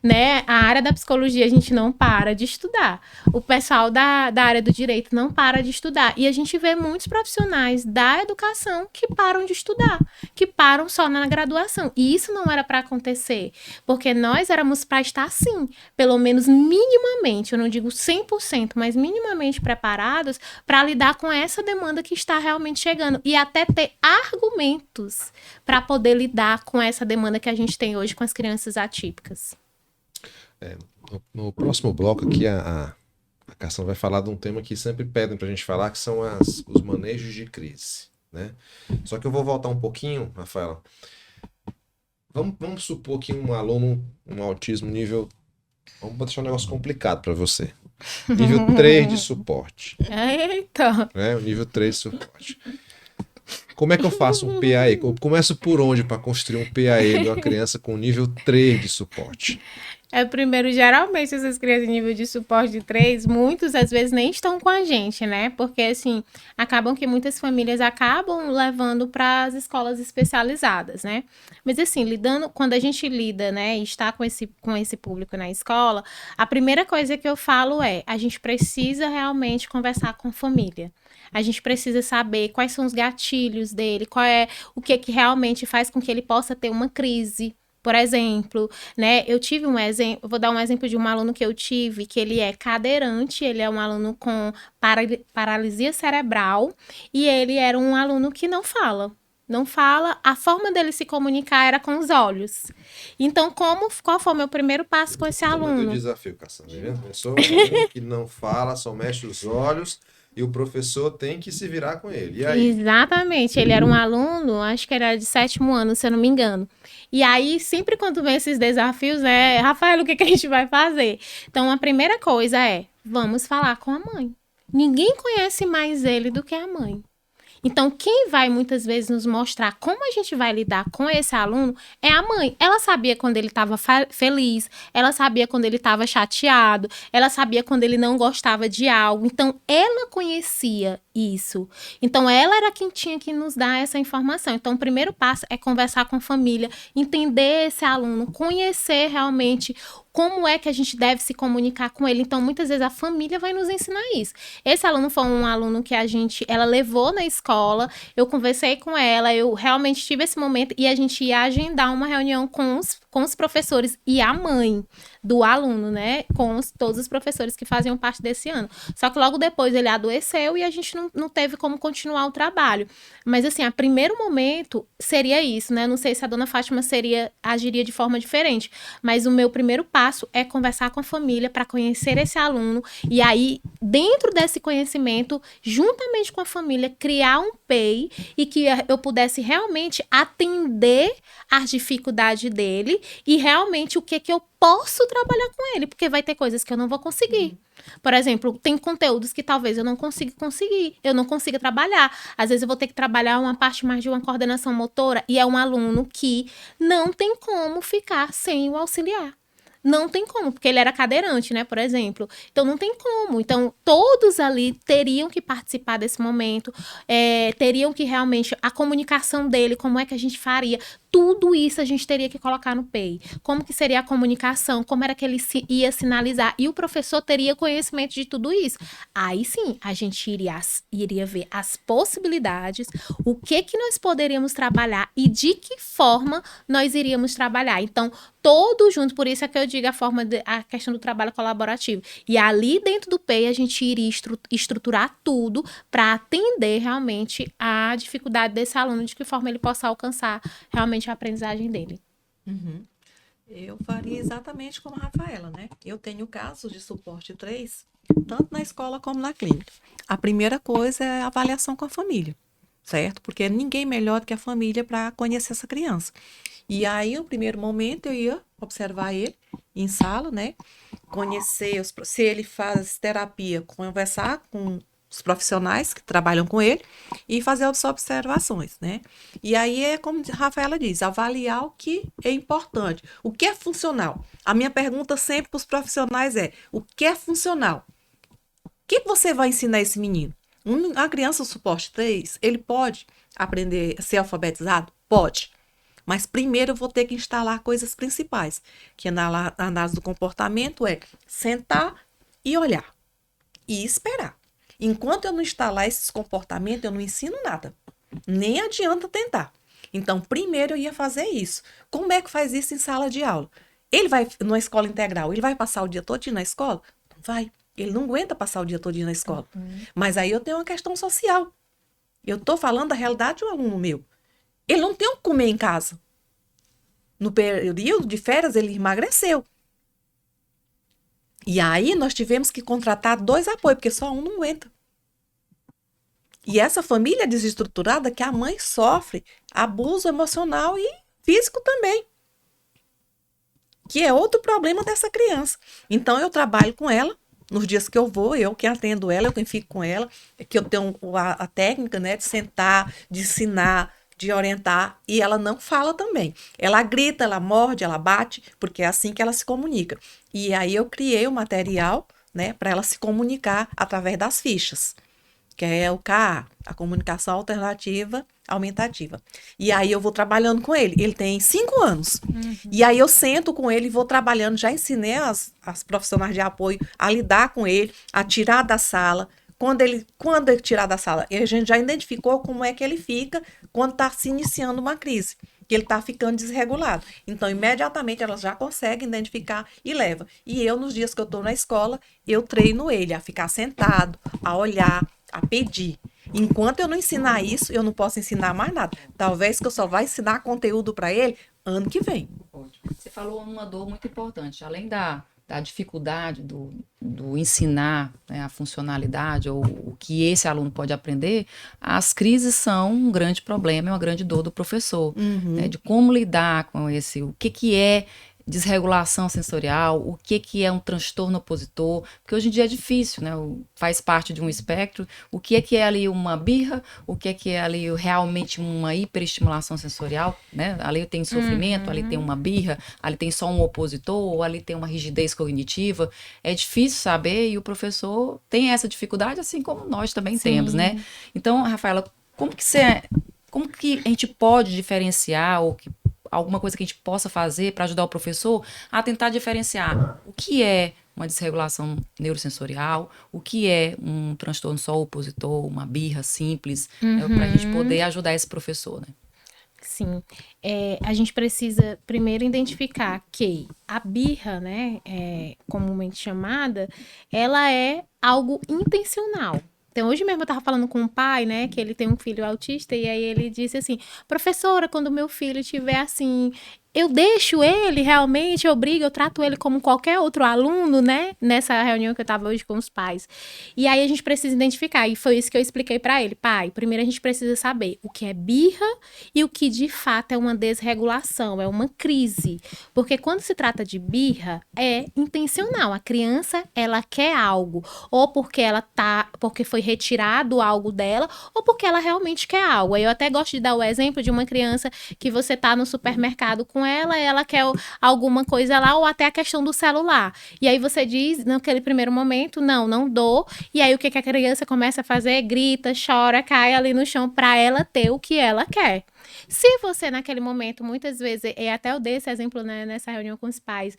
Né? A área da psicologia a gente não para de estudar. O pessoal da área do direito não para de estudar. E a gente vê muitos profissionais da educação que param de estudar, que param só na graduação. E isso não era para acontecer, porque nós éramos para estar, assim, pelo menos minimamente, eu não digo 100%, mas minimamente preparados para lidar com essa demanda que está realmente chegando e até ter argumentos para poder lidar com essa demanda que a gente tem hoje com as crianças atípicas. No próximo bloco aqui, a Cassandra vai falar de um tema que sempre pedem pra gente falar, que são os manejos de crise, né? Só que eu vou voltar um pouquinho, Rafaela. Vamos supor que um aluno, um autismo nível... Vamos deixar um negócio complicado para você. Nível 3 de suporte. Eita! O nível 3 de suporte. Como é que eu faço um PAE? Eu começo por onde para construir um PAE de uma criança com nível 3 de suporte? Primeiro, geralmente, essas crianças de nível de suporte de 3, muitos, às vezes, nem estão com a gente, né? Porque, assim, acabam que muitas famílias acabam levando para as escolas especializadas, né? Mas, assim, quando a gente lida, né, e está com esse público na escola, a primeira coisa que eu falo a gente precisa realmente conversar com a família. A gente precisa saber quais são os gatilhos dele, o que realmente faz com que ele possa ter uma crise. Por exemplo, né, eu tive um exemplo, vou dar um exemplo de um aluno que eu tive, que ele é cadeirante, ele é um aluno com paralisia cerebral, e ele era um aluno que não fala, a forma dele se comunicar era com os olhos. Então, qual foi o meu primeiro passo com esse aluno? O desafio, Cassandra, tá vendo? Um aluno que não fala, só mexe os olhos, e o professor tem que se virar com ele. E aí? Exatamente. Ele era um aluno, acho que era de 7º ano, se eu não me engano. E aí, sempre quando vem esses desafios, Rafael, o que a gente vai fazer? Então, a primeira coisa vamos falar com a mãe. Ninguém conhece mais ele do que a mãe. Então, quem vai muitas vezes nos mostrar como a gente vai lidar com esse aluno é a mãe. Ela sabia quando ele estava feliz, ela sabia quando ele estava chateado, ela sabia quando ele não gostava de algo. Então, ela conhecia isso. Então, ela era quem tinha que nos dar essa informação. Então, o primeiro passo é conversar com a família, entender esse aluno, conhecer realmente como é que a gente deve se comunicar com ele. Então, muitas vezes a família vai nos ensinar isso. Esse aluno foi um aluno que ela levou na escola, eu conversei com ela, eu realmente tive esse momento e a gente ia agendar uma reunião com os professores e a mãe do aluno, né? Com todos os professores que faziam parte desse ano. Só que logo depois ele adoeceu e a gente não teve como continuar o trabalho. Mas, assim, a primeiro momento seria isso, né? Não sei se a dona Fátima agiria de forma diferente, mas o meu primeiro passo é conversar com a família para conhecer esse aluno e aí, dentro desse conhecimento, juntamente com a família, criar um PEI e que eu pudesse realmente atender às dificuldades dele e realmente o que que eu posso trabalhar com ele, porque vai ter coisas que eu não vou conseguir. Por exemplo, tem conteúdos que talvez eu não consiga trabalhar. Às vezes eu vou ter que trabalhar uma parte mais de uma coordenação motora e é um aluno que não tem como ficar sem o auxiliar. Não tem como, porque ele era cadeirante, né, por exemplo. Então, não tem como. Então, todos ali teriam que participar desse momento, teriam que realmente, a comunicação dele, como é que a gente faria, tudo isso a gente teria que colocar no PEI. Como que seria a comunicação, como era que ele ia sinalizar, e o professor teria conhecimento de tudo isso. Aí sim, a gente iria ver as possibilidades, o que nós poderíamos trabalhar e de que forma nós iríamos trabalhar. Então, todos juntos, por isso é que eu digo a questão do trabalho colaborativo. E ali dentro do PEI a gente iria estruturar tudo para atender realmente a dificuldade desse aluno, de que forma ele possa alcançar realmente a aprendizagem dele. Uhum. Eu faria exatamente como a Rafaela, né? Eu tenho casos de suporte 3, tanto na escola como na clínica. A primeira coisa é a avaliação com a família, certo? Porque ninguém melhor do que a família para conhecer essa criança. E aí, no primeiro momento, eu ia observar ele em sala, né? Conhecer, se ele faz terapia, conversar com os profissionais que trabalham com ele e fazer as observações, né? E aí é como a Rafaela diz, avaliar o que é importante, o que é funcional. A minha pergunta sempre para os profissionais é, o que é funcional? O que você vai ensinar esse menino? Uma criança suporte 3, ele pode aprender a ser alfabetizado? Pode. Mas primeiro eu vou ter que instalar coisas principais, que na análise do comportamento é sentar e olhar e esperar. Enquanto eu não instalar esses comportamentos, eu não ensino nada. Nem adianta tentar. Então, primeiro eu ia fazer isso. Como é que faz isso em sala de aula? Ele vai, numa escola integral, ele vai passar o dia todo na escola? Não vai. Ele não aguenta passar o dia todo na escola. Mas aí eu tenho uma questão social. Eu estou falando da realidade de um aluno meu. Ele não tem o que comer em casa. No período de férias, ele emagreceu. E aí, nós tivemos que contratar 2 apoios, porque só um não aguenta. E essa família desestruturada, que a mãe sofre abuso emocional e físico também. Que é outro problema dessa criança. Então, eu trabalho com ela. Nos dias que eu vou, eu que atendo ela, eu que fico com ela, que eu tenho a técnica, né, de sentar, de ensinar, de orientar, e ela não fala também. Ela grita, ela morde, ela bate, porque é assim que ela se comunica. E aí eu criei o material, né, para ela se comunicar através das fichas, que é o KA, a comunicação alternativa aumentativa. E aí eu vou trabalhando com ele. Ele tem 5 anos. E aí eu sento com ele e vou trabalhando. Já ensinei as profissionais de apoio a lidar com ele, a tirar da sala. Quando ele tirar da sala, a gente já identificou como é que ele fica quando está se iniciando uma crise, que ele está ficando desregulado. Então, imediatamente, elas já conseguem identificar e leva. E eu, nos dias que eu estou na escola, eu treino ele a ficar sentado, a olhar, a pedir. Enquanto eu não ensinar isso, eu não posso ensinar mais nada. Talvez que eu só vá ensinar conteúdo para ele ano que vem. Você falou uma dor muito importante, além da dificuldade do ensinar, né, a funcionalidade ou o que esse aluno pode aprender, as crises são um grande problema, é uma grande dor do professor, né, de como lidar com esse, o que é desregulação sensorial, o que é um transtorno opositor, porque hoje em dia é difícil, né? Faz parte de um espectro, o que é ali uma birra, o que é ali realmente uma hiperestimulação sensorial, né? Ali tem sofrimento, ali tem uma birra, ali tem só um opositor, ou ali tem uma rigidez cognitiva, é difícil saber e o professor tem essa dificuldade, assim como nós também temos, né? Então, Rafaela, como que a gente pode diferenciar ou que alguma coisa que a gente possa fazer para ajudar o professor a tentar diferenciar o que é uma desregulação neurosensorial, o que é um transtorno só opositor, uma birra simples, para a gente poder ajudar esse professor, né? Sim, a gente precisa primeiro identificar que a birra, né, comumente chamada, ela é algo intencional. Então, hoje mesmo eu estava falando com um pai, né, que ele tem um filho autista, e aí ele disse assim, professora, quando meu filho estiver assim, eu deixo ele realmente, eu trato ele como qualquer outro aluno, né? Nessa reunião que eu estava hoje com os pais. E aí a gente precisa identificar, e foi isso que eu expliquei para ele. Pai, primeiro a gente precisa saber o que é birra e o que de fato é uma desregulação, é uma crise. Porque quando se trata de birra, é intencional. A criança, ela quer algo, ou porque foi retirado algo dela, ou porque ela realmente quer algo. Aí eu até gosto de dar o exemplo de uma criança que você tá no supermercado com ela quer alguma coisa lá, ou até a questão do celular. E aí você diz, naquele primeiro momento, não dou. E aí o que a criança começa a fazer? Grita, chora, cai ali no chão para ela ter o que ela quer. Se você naquele momento, muitas vezes, e até eu dei esse exemplo, né, nessa reunião com os pais,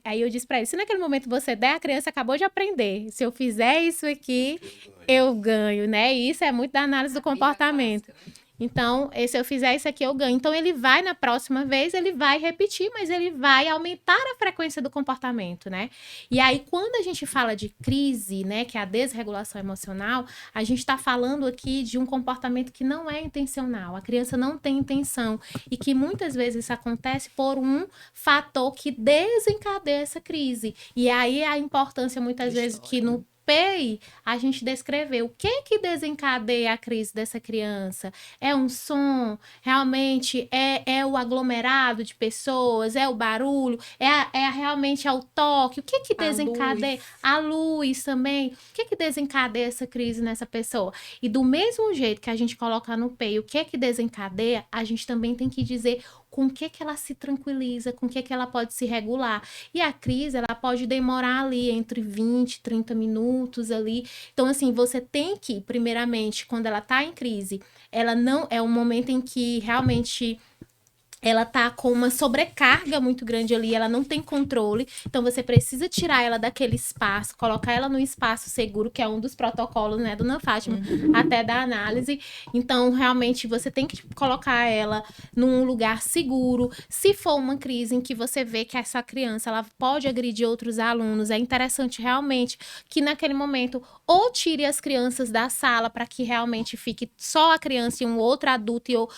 aí eu disse para ele, se naquele momento você der, a criança acabou de aprender. Se eu fizer isso aqui, eu ganho, né? E isso é muito da análise do comportamento. Então, se eu fizer isso aqui, eu ganho. Então, ele vai, na próxima vez, ele vai repetir, mas ele vai aumentar a frequência do comportamento, né? E aí, quando a gente fala de crise, né, que é a desregulação emocional, a gente está falando aqui de um comportamento que não é intencional. A criança não tem intenção e que muitas vezes isso acontece por um fator que desencadeia essa crise. E aí, a importância, muitas vezes, que no PEI, a gente descreveu o que desencadeia a crise dessa criança. É um som? Realmente é o aglomerado de pessoas? É o barulho? Realmente é o toque? O que desencadeia? A luz também. O que desencadeia essa crise nessa pessoa? E do mesmo jeito que a gente coloca no PEI o que desencadeia, a gente também tem que dizer com o que ela se tranquiliza, com o que ela pode se regular. E a crise, ela pode demorar ali entre 20, 30 minutos ali. Então, assim, você tem que, primeiramente, quando ela tá em crise, ela não é um momento em que realmente ela tá com uma sobrecarga muito grande ali, ela não tem controle, então você precisa tirar ela daquele espaço, colocar ela num espaço seguro, que é um dos protocolos, né, dona Fátima, até da análise. Então, realmente, você tem que colocar ela num lugar seguro. Se for uma crise em que você vê que essa criança, ela pode agredir outros alunos, é interessante realmente que naquele momento, ou tire as crianças da sala para que realmente fique só a criança e um outro adulto, ou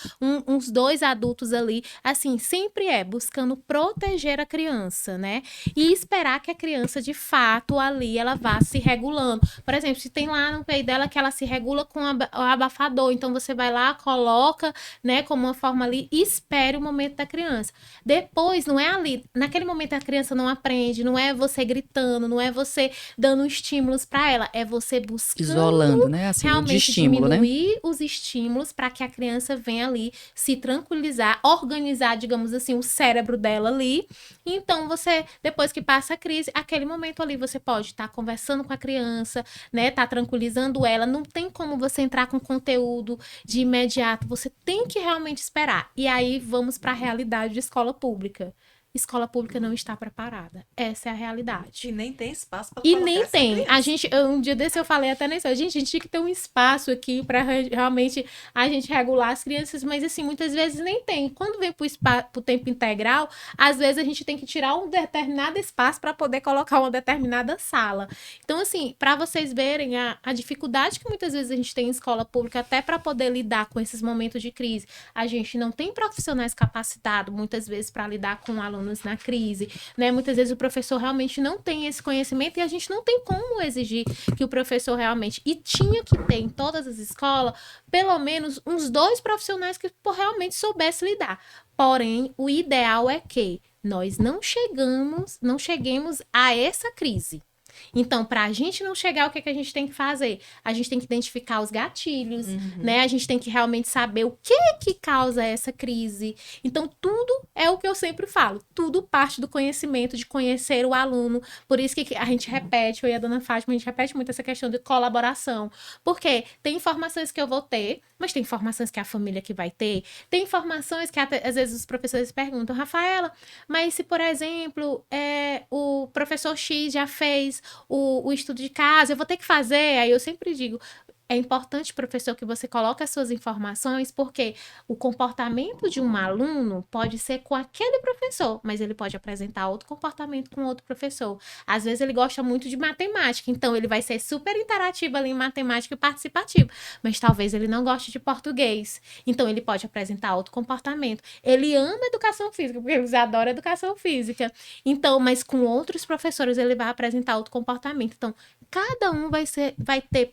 uns dois adultos ali, assim, sempre buscando proteger a criança, né? E esperar que a criança, de fato, ali, ela vá se regulando. Por exemplo, se tem lá no peito dela que ela se regula com o abafador, então você vai lá, coloca, né, como uma forma ali, e espere o momento da criança. Depois, não é ali, naquele momento a criança não aprende, não é você gritando, não é você dando estímulos para ela, é você buscando isolando, né? Assim, realmente estímulo, diminuir, né? os estímulos para que a criança venha ali se tranquilizar, organizar, digamos assim, o cérebro dela ali. Então, você, depois que passa a crise, aquele momento ali, você pode estar conversando com a criança, né? Tá tranquilizando ela. Não tem como você entrar com conteúdo de imediato. Você tem que realmente esperar. E aí, vamos para a realidade de escola pública. Escola pública não está preparada. Essa é a realidade. E nem tem espaço para colocar. E nem tem. Um dia desse eu falei até nisso. Gente, a gente tinha que ter um espaço aqui para realmente a gente regular as crianças, mas assim, muitas vezes nem tem. Quando vem para o tempo integral, às vezes a gente tem que tirar um determinado espaço para poder colocar uma determinada sala. Então, assim, para vocês verem a dificuldade que muitas vezes a gente tem em escola pública, até para poder lidar com esses momentos de crise. A gente não tem profissionais capacitados, muitas vezes, para lidar com alunos na crise, né? Muitas vezes o professor realmente não tem esse conhecimento e a gente não tem como exigir que o professor realmente... E tinha que ter em todas as escolas, pelo menos uns 2 profissionais que realmente soubessem lidar. Porém, o ideal é que nós não cheguemos a essa crise. Então, para a gente não chegar, o que a gente tem que fazer? A gente tem que identificar os gatilhos, né? A gente tem que realmente saber o que causa essa crise. Então, tudo é o que eu sempre falo. Tudo parte do conhecimento, de conhecer o aluno. Por isso que a gente repete, eu e a dona Fátima, a gente repete muito essa questão de colaboração. Porque tem informações que eu vou ter, mas tem informações que a família que vai ter. Tem informações que às vezes os professores perguntam, Rafaela, mas se, por exemplo, o professor X já fez o estudo de casa, eu vou ter que fazer. Aí eu sempre digo, é importante, professor, que você coloque as suas informações, porque o comportamento de um aluno pode ser com aquele professor, mas ele pode apresentar outro comportamento com outro professor. Às vezes ele gosta muito de matemática, então ele vai ser super interativo ali em matemática e participativo, mas talvez ele não goste de português, então ele pode apresentar outro comportamento. Ele ama educação física, porque ele adora educação física, então, mas com outros professores ele vai apresentar outro comportamento. Então, cada um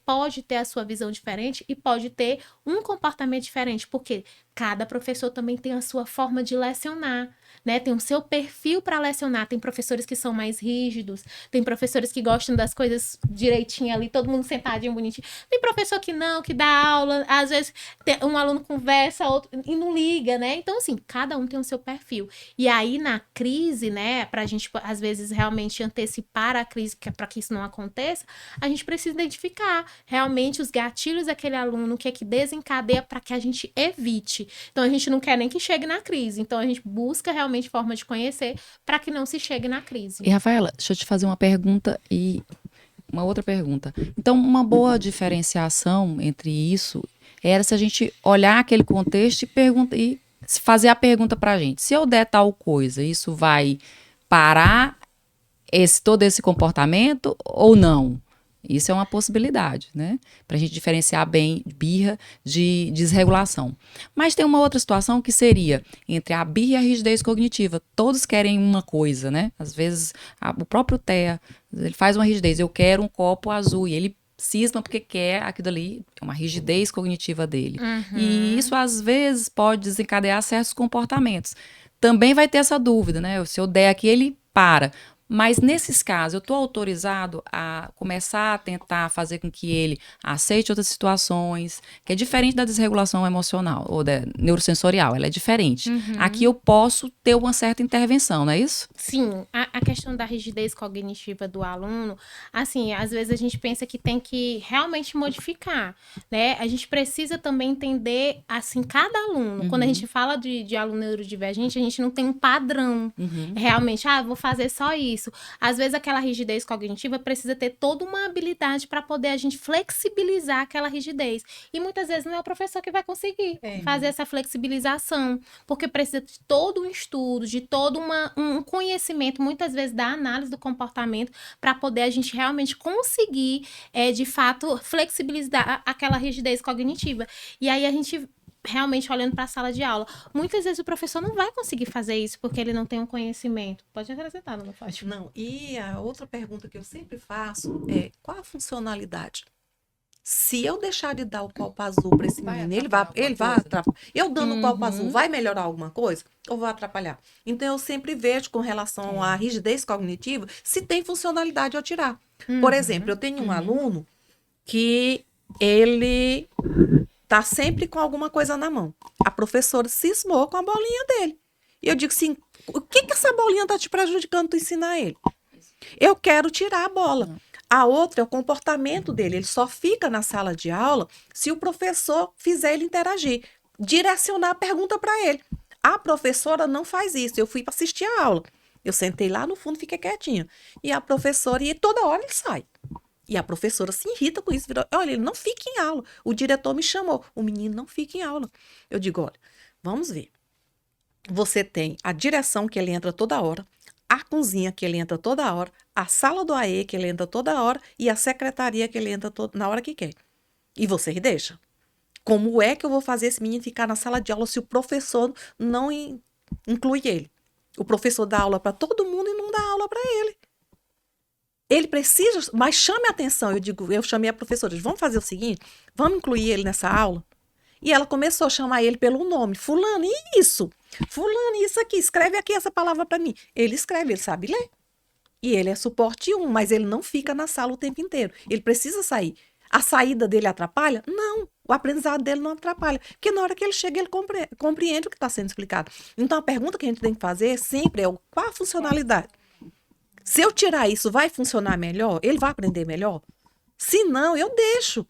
pode ter a sua visão diferente e pode ter um comportamento diferente, porque cada professor também tem a sua forma de lecionar, né? Tem o seu perfil para lecionar. Tem professores que são mais rígidos, tem professores que gostam das coisas direitinho ali, todo mundo sentadinho, bonitinho. Tem professor que não, que dá aula, às vezes um aluno conversa, outro e não liga, né? Então, assim, cada um tem o seu perfil. E aí, na crise, né, pra gente, às vezes, realmente antecipar a crise, para que isso não aconteça, a gente precisa identificar realmente os gatilhos daquele aluno, o que é que desencadeia para que a gente evite. Então, a gente não quer nem que chegue na crise. Então, a gente busca realmente forma de conhecer para que não se chegue na crise. E, Rafaela, deixa eu te fazer uma pergunta e uma outra pergunta. Então, uma boa diferenciação entre isso era se a gente olhar aquele contexto e fazer a pergunta para a gente. Se eu der tal coisa, isso vai parar todo esse comportamento ou não? Isso é uma possibilidade, né? Para a gente diferenciar bem birra de desregulação. Mas tem uma outra situação que seria entre a birra e a rigidez cognitiva. Todos querem uma coisa, né? Às vezes, o próprio TEA, ele faz uma rigidez. Eu quero um copo azul e ele cisma porque quer aquilo ali, é uma rigidez cognitiva dele. Uhum. E isso, às vezes, pode desencadear certos comportamentos. Também vai ter essa dúvida, né? Se eu der aqui, ele para. Mas, nesses casos, eu estou autorizado a começar a tentar fazer com que ele aceite outras situações, que é diferente da desregulação emocional ou da neurosensorial, ela é diferente. Uhum. Aqui eu posso ter uma certa intervenção, não é isso? Sim, a questão da rigidez cognitiva do aluno, assim, às vezes a gente pensa que tem que realmente modificar, né? A gente precisa também entender, assim, cada aluno. Uhum. Quando a gente fala de aluno neurodivergente, a gente não tem um padrão. Uhum. Realmente, vou fazer só isso. Às vezes aquela rigidez cognitiva precisa ter toda uma habilidade para poder a gente flexibilizar aquela rigidez. E muitas vezes não é o professor que vai conseguir fazer essa flexibilização, porque precisa de todo um estudo, de todo um conhecimento, muitas vezes da análise do comportamento, para poder a gente realmente conseguir, de fato, flexibilizar aquela rigidez cognitiva. E aí a gente realmente olhando para a sala de aula. Muitas vezes o professor não vai conseguir fazer isso porque ele não tem um conhecimento. Pode acrescentar, dona Fátima. Não, e a outra pergunta que eu sempre faço é: qual a funcionalidade? Se eu deixar de dar o copo azul para esse menino, ele vai atrapalhar. Eu dando o copo azul, vai melhorar alguma coisa? Ou vai atrapalhar? Então, eu sempre vejo com relação à rigidez cognitiva, se tem funcionalidade eu tirar. Por exemplo, eu tenho um aluno que ele tá sempre com alguma coisa na mão. A professora cismou com a bolinha dele. E eu digo assim, o que essa bolinha tá te prejudicando tu ensinar ele? Eu quero tirar a bola. A outra é o comportamento dele. Ele só fica na sala de aula se o professor fizer ele interagir. Direcionar a pergunta para ele. A professora não faz isso. Eu fui para assistir a aula. Eu sentei lá no fundo, fiquei quietinha. E a professora, e toda hora ele sai. E a professora se irrita com isso. Virou, olha, ele não fica em aula. O diretor me chamou. O menino não fica em aula. Eu digo, olha, vamos ver. Você tem a direção que ele entra toda hora, a cozinha que ele entra toda hora, a sala do AE que ele entra toda hora e a secretaria que ele entra na hora que quer. E você deixa. Como é que eu vou fazer esse menino ficar na sala de aula se o professor não inclui ele? O professor dá aula para todo mundo e não dá aula para ele. Ele precisa, mas chame a atenção. Eu chamei a professora, vamos fazer o seguinte, vamos incluir ele nessa aula? E ela começou a chamar ele pelo nome. Fulano, isso? Fulano, isso aqui, escreve aqui essa palavra para mim. Ele escreve, ele sabe ler. E ele é suporte 1, mas ele não fica na sala o tempo inteiro. Ele precisa sair. A saída dele atrapalha? Não, o aprendizado dele não atrapalha. Porque na hora que ele chega, ele compreende o que está sendo explicado. Então, a pergunta que a gente tem que fazer sempre é qual a funcionalidade? Se eu tirar isso, vai funcionar melhor? Ele vai aprender melhor? Se não, eu deixo.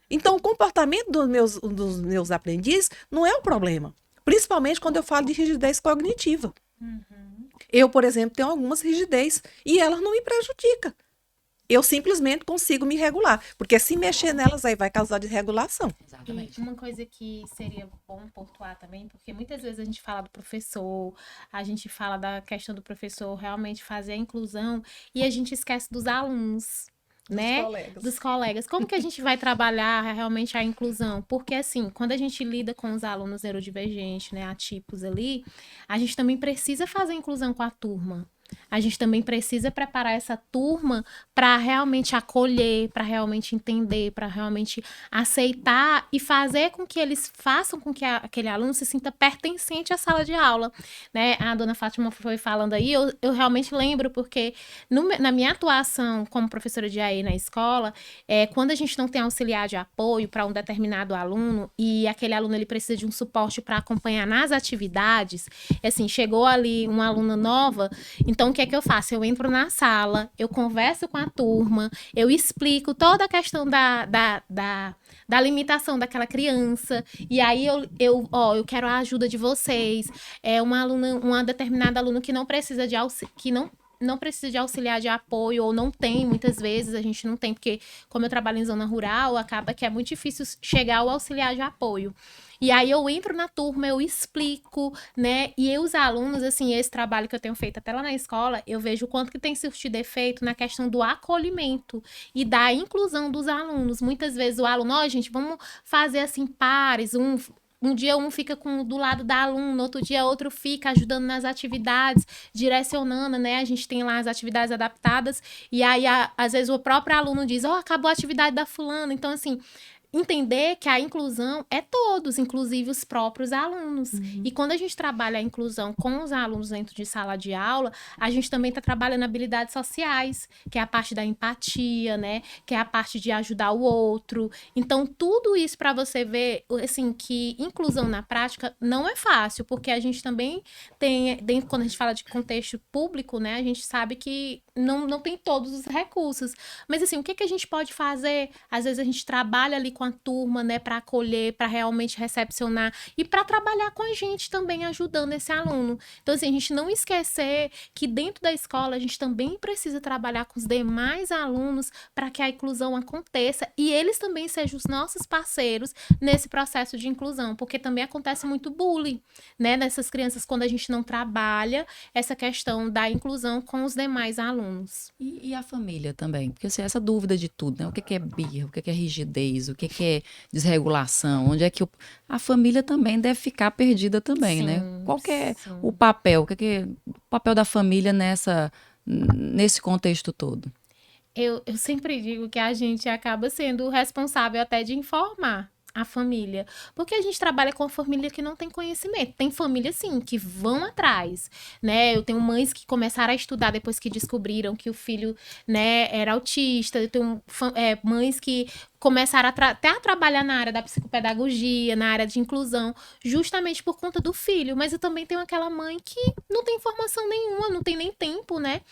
Então, o comportamento dos meus aprendizes não é um problema. Principalmente quando eu falo de rigidez cognitiva. Eu, por exemplo, tenho algumas rigidez e elas não me prejudicam. eu simplesmente consigo me regular. Porque se mexer nelas aí vai causar desregulação. Exatamente. E uma coisa que seria bom pontuar também, porque muitas vezes a gente fala do professor, a gente fala da questão do professor realmente fazer a inclusão e a gente esquece dos alunos. Né? Dos colegas. Como que a gente vai trabalhar realmente a inclusão? Porque, assim, quando a gente lida com os alunos neurodivergentes, né, atipos ali, a gente também precisa fazer a inclusão com a turma. A gente também precisa preparar essa turma para realmente acolher, para realmente entender, para realmente aceitar e fazer com que eles façam com que aquele aluno se sinta pertencente à sala de aula, né? A dona Fátima foi falando aí, eu realmente lembro porque na minha atuação como professora de AE na escola, quando a gente não tem auxiliar de apoio para um determinado aluno e aquele aluno ele precisa de um suporte para acompanhar nas atividades, assim, chegou ali uma aluna nova, então, o que é que eu faço? Eu entro na sala, eu converso com a turma, eu explico toda a questão da limitação daquela criança, e aí eu quero a ajuda de vocês. É uma determinada aluna que não precisa de não precisa de auxiliar de apoio, ou não tem, muitas vezes, a gente não tem, porque como eu trabalho em zona rural, acaba que é muito difícil chegar ao auxiliar de apoio. E aí eu entro na turma, eu explico, né? E os alunos, assim, esse trabalho que eu tenho feito até lá na escola, eu vejo o quanto que tem surtido efeito na questão do acolhimento e da inclusão dos alunos. Muitas vezes o aluno, gente, vamos fazer assim pares, um dia um fica do lado da aluna, outro dia outro fica ajudando nas atividades, direcionando, né? A gente tem lá as atividades adaptadas, e aí, às vezes, o próprio aluno diz, acabou a atividade da fulana. Então, assim, entender que a inclusão é todos, inclusive os próprios alunos. E quando a gente trabalha a inclusão com os alunos dentro de sala de aula, a gente também está trabalhando habilidades sociais, que é a parte da empatia, né? Que é a parte de ajudar o outro. Então, tudo isso para você ver, assim, que inclusão na prática não é fácil, porque a gente também tem, quando a gente fala de contexto público, né? A gente sabe que não tem todos os recursos. Mas, assim, o que a gente pode fazer? Às vezes a gente trabalha ali com a turma, né, para acolher, para realmente recepcionar e para trabalhar com a gente também ajudando esse aluno. Então, assim, a gente não esquecer que dentro da escola a gente também precisa trabalhar com os demais alunos para que a inclusão aconteça e eles também sejam os nossos parceiros nesse processo de inclusão, porque também acontece muito bullying, né, nessas crianças quando a gente não trabalha essa questão da inclusão com os demais alunos. E a família também, porque assim, essa dúvida de tudo, né? O que é birra, o que é rigidez, o que é desregulação, onde é que a família também deve ficar perdida também, né? Qual que é o papel, o que é o papel da família nesse contexto todo? Eu sempre digo que a gente acaba sendo o responsável até de informar a família, porque a gente trabalha com família que não tem conhecimento. Tem família, sim, que vão atrás, né? Eu tenho mães que começaram a estudar depois que descobriram que o filho, né, era autista. Eu tenho mães que começaram até a trabalhar na área da psicopedagogia, na área de inclusão, justamente por conta do filho. Mas eu também tenho aquela mãe que não tem informação nenhuma, não tem nem tempo, né?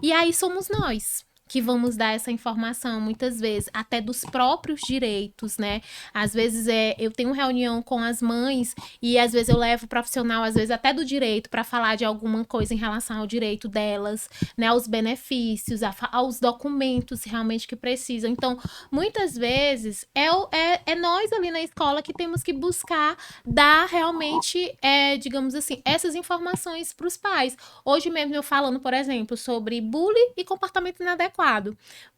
E aí somos nós que vamos dar essa informação, muitas vezes, até dos próprios direitos, né? Às vezes eu tenho reunião com as mães e às vezes eu levo o profissional, às vezes até do direito, para falar de alguma coisa em relação ao direito delas, né? Aos benefícios, aos documentos realmente que precisam. Então, muitas vezes, é nós ali na escola que temos que buscar dar realmente, digamos assim, essas informações para os pais. Hoje mesmo eu falando, por exemplo, sobre bullying e comportamento inadequado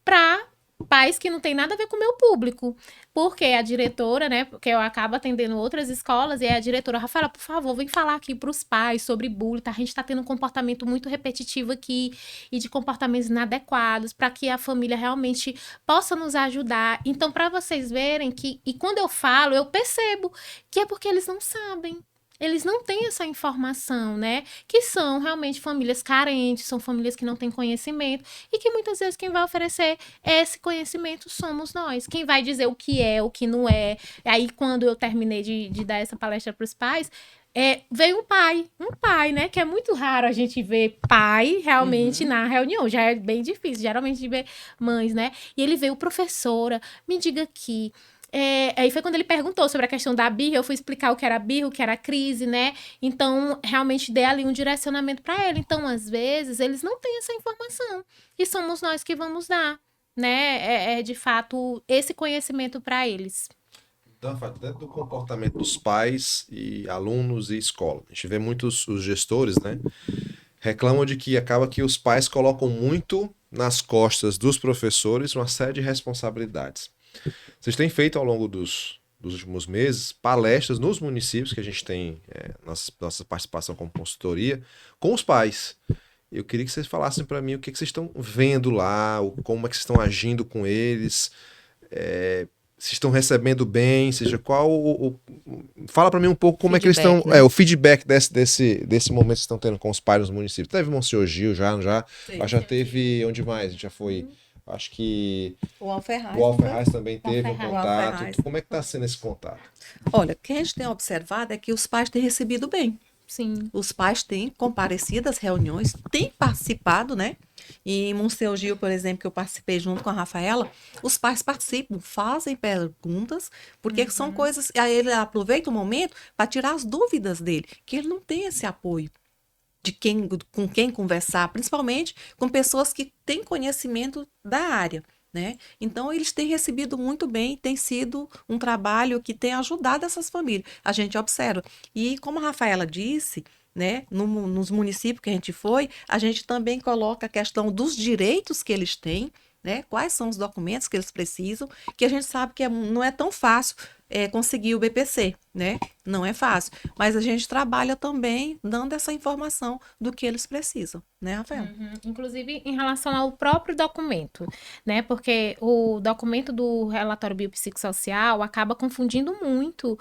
para pais que não tem nada a ver com o meu público, porque a diretora, né, porque eu acabo atendendo outras escolas, e a diretora, Rafaela, por favor, vem falar aqui para os pais sobre bullying, tá? A gente tá tendo um comportamento muito repetitivo aqui, e de comportamentos inadequados, para que a família realmente possa nos ajudar. Então, para vocês verem que, e quando eu falo, eu percebo que é porque eles não sabem. Eles não têm essa informação, né? Que são realmente famílias carentes, são famílias que não têm conhecimento e que muitas vezes quem vai oferecer esse conhecimento somos nós. Quem vai dizer o que é, o que não é. Aí, quando eu terminei de dar essa palestra para os pais, veio um pai, né? Que é muito raro a gente ver pai realmente na reunião. Já é bem difícil, geralmente de ver mães, né? E ele veio, professora, me diga aqui. Aí foi quando ele perguntou sobre a questão da birra, eu fui explicar o que era birra, o que era crise, né? Então, realmente dei ali um direcionamento para ele. Então, às vezes, eles não têm essa informação. E somos nós que vamos dar, né, de fato, esse conhecimento para eles. Então, dentro do comportamento dos pais e alunos e escola, a gente vê muitos os gestores, né, reclamam de que acaba que os pais colocam muito nas costas dos professores uma série de responsabilidades. Vocês têm feito ao longo dos últimos meses palestras nos municípios que a gente tem nossa participação como consultoria com os pais. Eu queria que vocês falassem para mim o que vocês estão vendo lá, como é que vocês estão agindo com eles, se estão recebendo bem, seja qual fala para mim um pouco como é que eles estão, Feedback, né? o feedback desse momento que vocês estão tendo com os pais nos municípios. Teve Monsenhor Gil já, mas já teve, onde mais? A gente já foi, acho que O Alferraz. o Alferraz também teve um Alferraz. contato. Alferraz. Como é que está sendo esse contato? Olha, o que a gente tem observado é que os pais têm recebido bem. Sim. Os pais têm comparecido às reuniões, têm participado, né? E em Monsenhor Gil, por exemplo, que eu participei junto com a Rafaela, os pais participam, fazem perguntas, porque são coisas. Aí ele aproveita o momento para tirar as dúvidas dele, que ele não tem esse apoio de com quem conversar, principalmente com pessoas que têm conhecimento da área. Né? Então, eles têm recebido muito bem, tem sido um trabalho que tem ajudado essas famílias. A gente observa. E como a Rafaela disse, né, nos municípios que a gente foi, a gente também coloca a questão dos direitos que eles têm, né? Quais são os documentos que eles precisam, que a gente sabe que não é tão fácil conseguir o BPC, né? Não é fácil. Mas a gente trabalha também dando essa informação do que eles precisam, né, Rafael? Inclusive em relação ao próprio documento, né? Porque o documento do relatório biopsicossocial acaba confundindo muito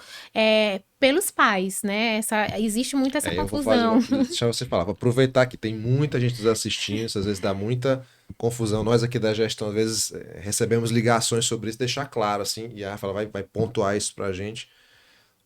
pelos pais, né? Existe muito essa Eu vou confusão. deixa você falar, vou aproveitar que tem muita gente nos assistindo, isso às vezes dá muita confusão. Nós aqui da gestão, às vezes, recebemos ligações sobre isso, deixar claro, assim, e a Rafaela vai pontuar isso pra gente.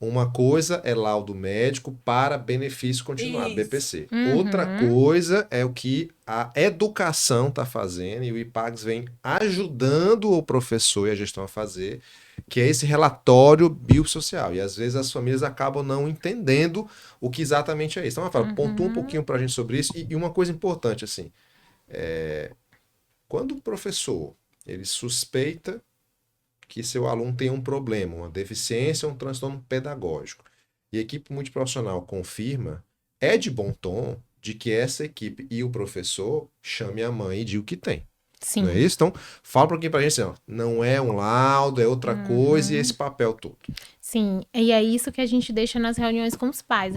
Uma coisa é laudo médico para benefício continuado, Isso. BPC. Outra coisa é o que a educação está fazendo e o IPAGS vem ajudando o professor e a gestão a fazer, que é esse relatório biopsicossocial. E às vezes as famílias acabam não entendendo o que exatamente é isso. Então, Rafaela, pontua um pouquinho para a gente sobre isso. E uma coisa importante, assim, quando o professor ele suspeita que seu aluno tem um problema, uma deficiência, um transtorno pedagógico, e a equipe multiprofissional confirma, é de bom tom de que essa equipe e o professor chame a mãe e diga o que tem. Sim. Não é isso? Então, fala um pouquinho pra gente assim, ó, não é um laudo, é outra coisa, e esse papel todo. Sim, e é isso que a gente deixa nas reuniões com os pais.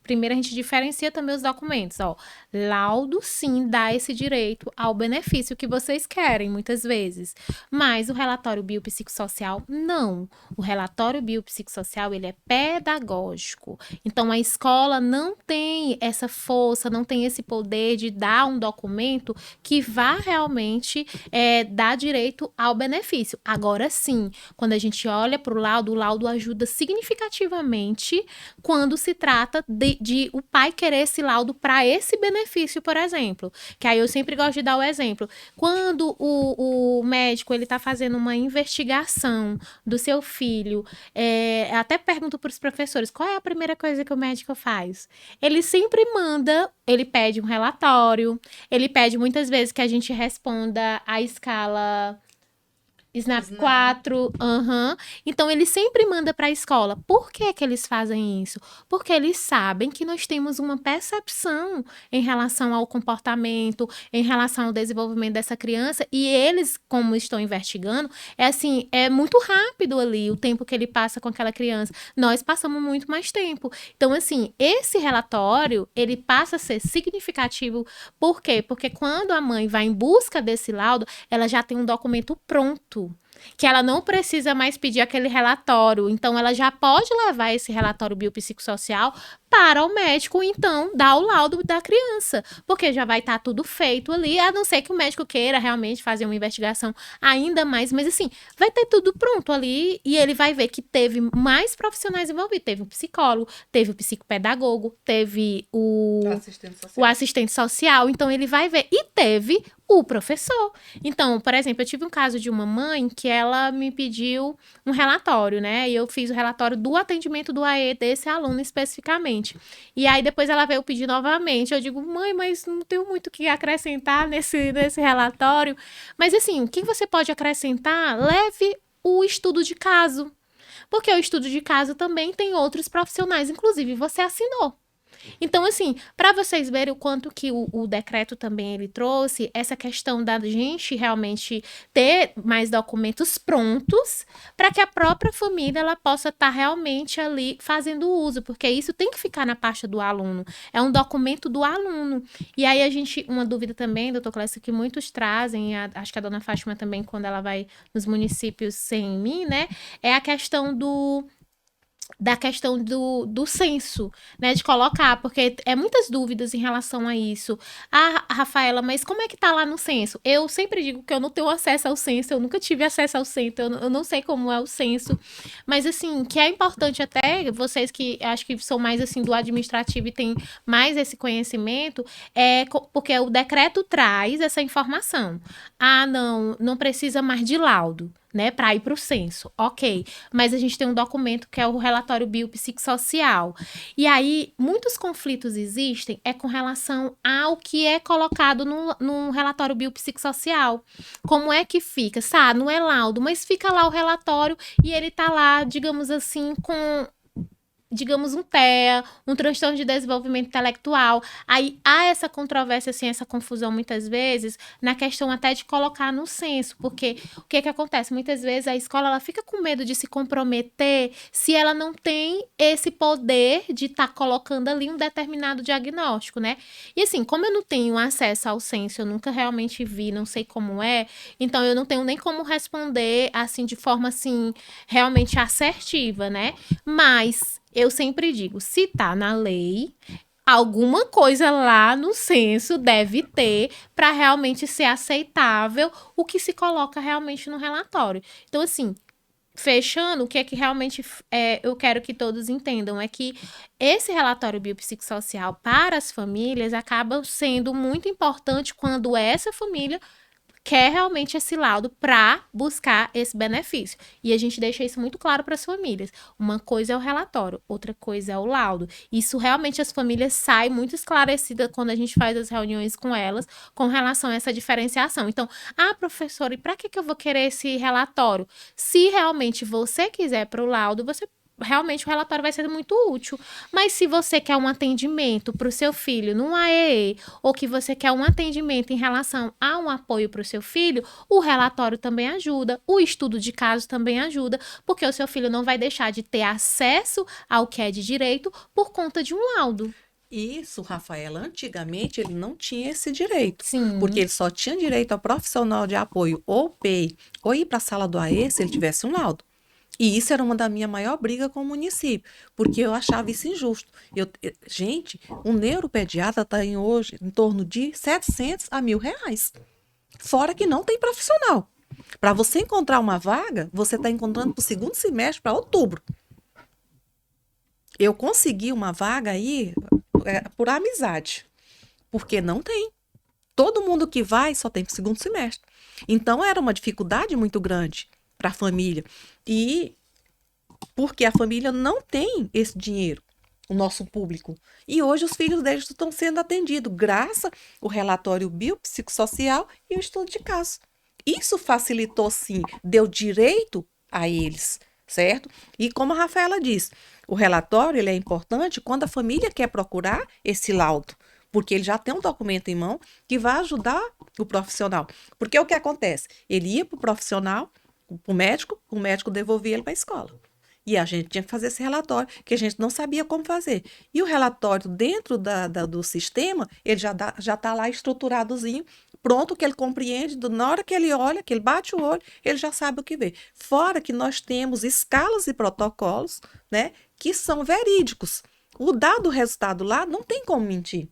Primeiro a gente diferencia também os documentos, ó. Laudo, sim, dá esse direito ao benefício que vocês querem, muitas vezes. Mas o relatório biopsicossocial, não. O relatório biopsicossocial, ele é pedagógico. Então, a escola não tem essa força, não tem esse poder de dar um documento que vá realmente dar direito ao benefício. Agora, sim, quando a gente olha para o laudo ajuda significativamente quando se trata de o pai querer esse laudo para esse benefício, por exemplo. Que aí eu sempre gosto de dar o exemplo. Quando o médico ele está fazendo uma investigação do seu filho, até pergunto para os professores, qual é a primeira coisa que o médico faz? Ele sempre ele pede um relatório, ele pede muitas vezes que a gente responda a escala SNAP 4, Então, ele sempre manda para a escola. Por que que eles fazem isso? Porque eles sabem que nós temos uma percepção em relação ao comportamento, em relação ao desenvolvimento dessa criança, e eles, como estão investigando, é muito rápido ali o tempo que ele passa com aquela criança. Nós passamos muito mais tempo. Então, assim, esse relatório, ele passa a ser significativo. Por quê? Porque quando a mãe vai em busca desse laudo, ela já tem um documento pronto, que ela não precisa mais pedir aquele relatório. Então, ela já pode levar esse relatório biopsicossocial para o médico, então, dar o laudo da criança. Porque já vai estar tudo feito ali, a não ser que o médico queira realmente fazer uma investigação ainda mais. Mas, assim, vai ter tudo pronto ali e ele vai ver que teve mais profissionais envolvidos. Teve o psicólogo, teve o psicopedagogo, teve o assistente social. Então, ele vai ver. E teve O professor. Então, por exemplo, eu tive um caso de uma mãe que ela me pediu um relatório, né? E eu fiz o relatório do atendimento do AE desse aluno especificamente. E aí depois ela veio pedir novamente. Eu digo, mãe, mas não tenho muito o que acrescentar nesse relatório. Mas assim, o que você pode acrescentar? Leve o estudo de caso. Porque o estudo de caso também tem outros profissionais, inclusive você assinou. Então, assim, para vocês verem o quanto que o decreto também ele trouxe, essa questão da gente realmente ter mais documentos prontos para que a própria família ela possa estar realmente ali fazendo uso, porque isso tem que ficar na pasta do aluno, é um documento do aluno. E aí uma dúvida também, doutor Clécio, que muitos trazem, acho que a dona Fátima também, quando ela vai nos municípios sem mim, né, é a questão do censo, né, de colocar, porque é muitas dúvidas em relação a isso. Rafaela, mas como é que tá lá no censo? Eu sempre digo que eu não tenho acesso ao censo, eu nunca tive acesso ao censo, eu não sei como é o censo, mas assim, que é importante até, vocês que acho que são mais assim do administrativo e têm mais esse conhecimento, porque o decreto traz essa informação. Não precisa mais de laudo, né, para ir para o censo, ok, mas a gente tem um documento que é o relatório biopsicossocial, e aí muitos conflitos existem com relação ao que é colocado no relatório biopsicossocial, como é que fica, sabe, não é laudo, mas fica lá o relatório e ele tá lá, digamos assim, um TEA, um transtorno de desenvolvimento intelectual. Aí há essa controvérsia, assim, essa confusão muitas vezes, na questão até de colocar no censo, porque o que acontece? Muitas vezes a escola ela fica com medo de se comprometer se ela não tem esse poder de estar colocando ali um determinado diagnóstico, né? E assim, como eu não tenho acesso ao censo, eu nunca realmente vi, não sei como é, então eu não tenho nem como responder, assim, de forma, assim, realmente assertiva, né? Mas eu sempre digo, se tá na lei, alguma coisa lá no censo deve ter para realmente ser aceitável o que se coloca realmente no relatório. Então, assim, fechando, o que é que realmente eu quero que todos entendam é que esse relatório biopsicossocial para as famílias acaba sendo muito importante quando essa família quer realmente esse laudo para buscar esse benefício. E a gente deixa isso muito claro para as famílias. Uma coisa é o relatório, outra coisa é o laudo. Isso realmente as famílias saem muito esclarecidas quando a gente faz as reuniões com elas com relação a essa diferenciação. Então, professora, e para que eu vou querer esse relatório? Se realmente você quiser para o laudo, realmente o relatório vai ser muito útil. Mas se você quer um atendimento para o seu filho num AEE, ou que você quer um atendimento em relação a um apoio para o seu filho, o relatório também ajuda, o estudo de caso também ajuda, porque o seu filho não vai deixar de ter acesso ao que é de direito por conta de um laudo. Isso, Rafaela, antigamente ele não tinha esse direito. Sim. Porque ele só tinha direito ao profissional de apoio ou PEI, ou ir para a sala do AE se ele tivesse um laudo. E isso era uma da minha maior briga com o município, porque eu achava isso injusto. Gente, um neuropediatra está hoje em torno de 700 a R$1.000. Fora que não tem profissional. Para você encontrar uma vaga, você está encontrando para o segundo semestre, para outubro. Eu consegui uma vaga aí por amizade, porque não tem. Todo mundo que vai só tem para o segundo semestre. Então, era uma dificuldade muito grande para a família. E porque a família não tem esse dinheiro, o nosso público. E hoje os filhos deles estão sendo atendidos graças ao relatório biopsicossocial e o estudo de caso. Isso facilitou, sim, deu direito a eles, certo? E como a Rafaela disse, o relatório ele é importante quando a família quer procurar esse laudo, porque ele já tem um documento em mão que vai ajudar o profissional. Porque o que acontece? Ele ia para o profissional, para o médico devolvia ele para a escola. E a gente tinha que fazer esse relatório, que a gente não sabia como fazer. E o relatório dentro do sistema, ele já está lá estruturadozinho, pronto, que ele compreende, na hora que ele olha, que ele bate o olho, ele já sabe o que vê. Fora que nós temos escalas e protocolos, né, que são verídicos. O dado resultado lá não tem como mentir.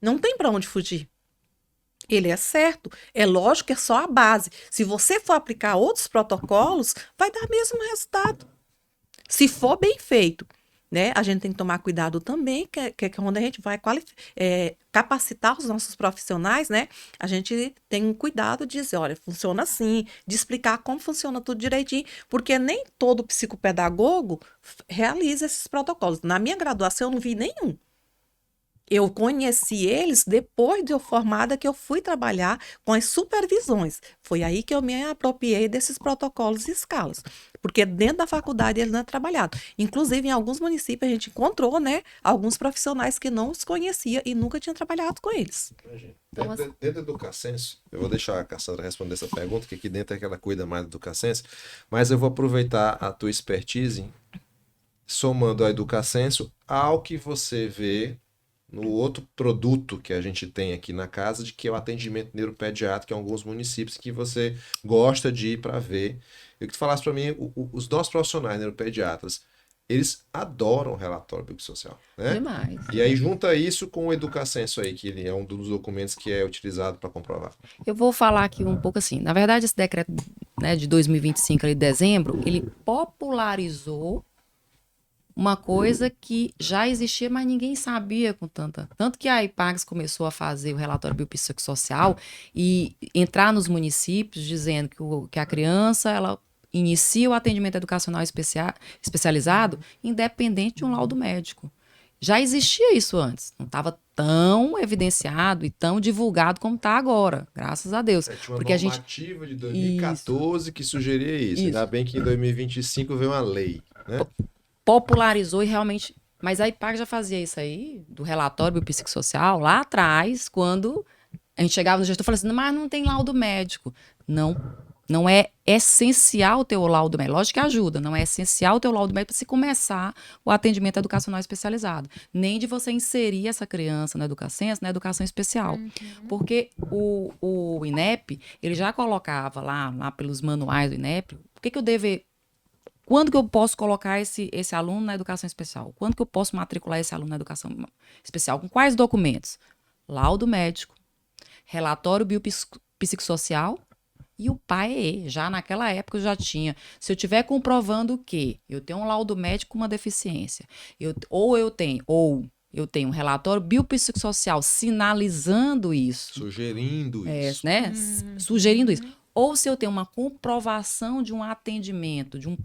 Não tem para onde fugir. Ele é certo. É lógico que é só a base. Se você for aplicar outros protocolos, vai dar mesmo resultado. Se for bem feito. né? A gente tem que tomar cuidado também, que é quando a gente vai capacitar os nossos profissionais, né? A gente tem um cuidado de dizer, olha, funciona assim, de explicar como funciona tudo direitinho, porque nem todo psicopedagogo realiza esses protocolos. Na minha graduação, eu não vi nenhum. Eu conheci eles depois de eu formada, que eu fui trabalhar com as supervisões. Foi aí que eu me apropriei desses protocolos e escalas. Porque dentro da faculdade eles não é trabalhado. Inclusive, em alguns municípios, a gente encontrou, né, alguns profissionais que não os conhecia e nunca tinha trabalhado com eles. Dentro do Educacenso, eu vou deixar a Cassandra responder essa pergunta, que aqui dentro é que ela cuida mais do Educacenso, mas eu vou aproveitar a tua expertise, somando a Educacenso ao que você vê no outro produto que a gente tem aqui na casa, de que é o atendimento neuropediátrico em alguns municípios que você gosta de ir para ver. Eu que tu falasse para mim, os nossos profissionais neuropediatras, eles adoram o relatório biopsicossocial, né? Demais. E aí junta isso com o Educacenso aí, que ele é um dos documentos que é utilizado para comprovar. Eu vou falar aqui um pouco assim. Na verdade, esse decreto, né, de 2025, ali, de dezembro, ele popularizou uma coisa que já existia, mas ninguém sabia com tanta. Tanto que a IPAGS começou a fazer o relatório biopsicossocial e entrar nos municípios dizendo que a criança, ela inicia o atendimento educacional especializado independente de um laudo médico. Já existia isso antes, não estava tão evidenciado e tão divulgado como está agora, graças a Deus. Tinha uma Porque normativa de 2014 que sugeria isso. Ainda bem que em 2025 veio uma lei, né? Popularizou e realmente... Mas a IPAG já fazia isso aí, do relatório biopsicossocial, lá atrás, quando a gente chegava no gestor e falava assim, mas não tem laudo médico. Não é essencial ter o laudo médico. Lógico que ajuda, não é essencial ter o laudo médico para se começar o atendimento educacional especializado. Nem de você inserir essa criança na educação especial. Porque o INEP, ele já colocava lá pelos manuais do INEP, quando que eu posso colocar esse aluno na educação especial? Quando que eu posso matricular esse aluno na educação especial? Com quais documentos? Laudo médico, relatório biopsicossocial e o PAEE. Já naquela época eu já tinha. Se eu estiver comprovando que eu tenho um laudo médico com uma deficiência, eu tenho um relatório biopsicossocial sinalizando isso. Sugerindo isso. Né? Sugerindo isso. Ou se eu tenho uma comprovação de um atendimento, de um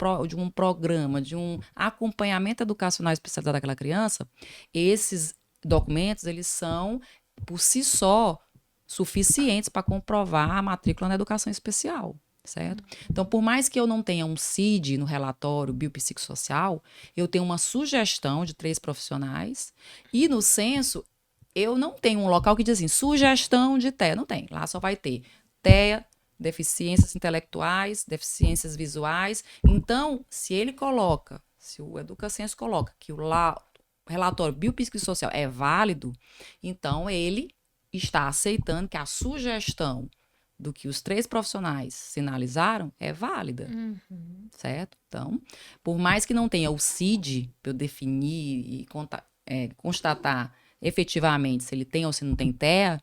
programa, de um acompanhamento educacional especializado daquela criança, esses documentos, eles são, por si só, suficientes para comprovar a matrícula na educação especial, certo? Então, por mais que eu não tenha um CID no relatório biopsicossocial, eu tenho uma sugestão de 3 profissionais e no censo eu não tenho um local que diz assim, sugestão de TEA. Não tem. Lá só vai ter TEA, deficiências intelectuais, deficiências visuais. Então, se o Educacenso coloca que o relatório biopsicossocial é válido, então ele está aceitando que a sugestão do que os 3 profissionais sinalizaram é válida, certo? Então, por mais que não tenha o CID para eu definir e constatar efetivamente se ele tem ou se não tem TEA,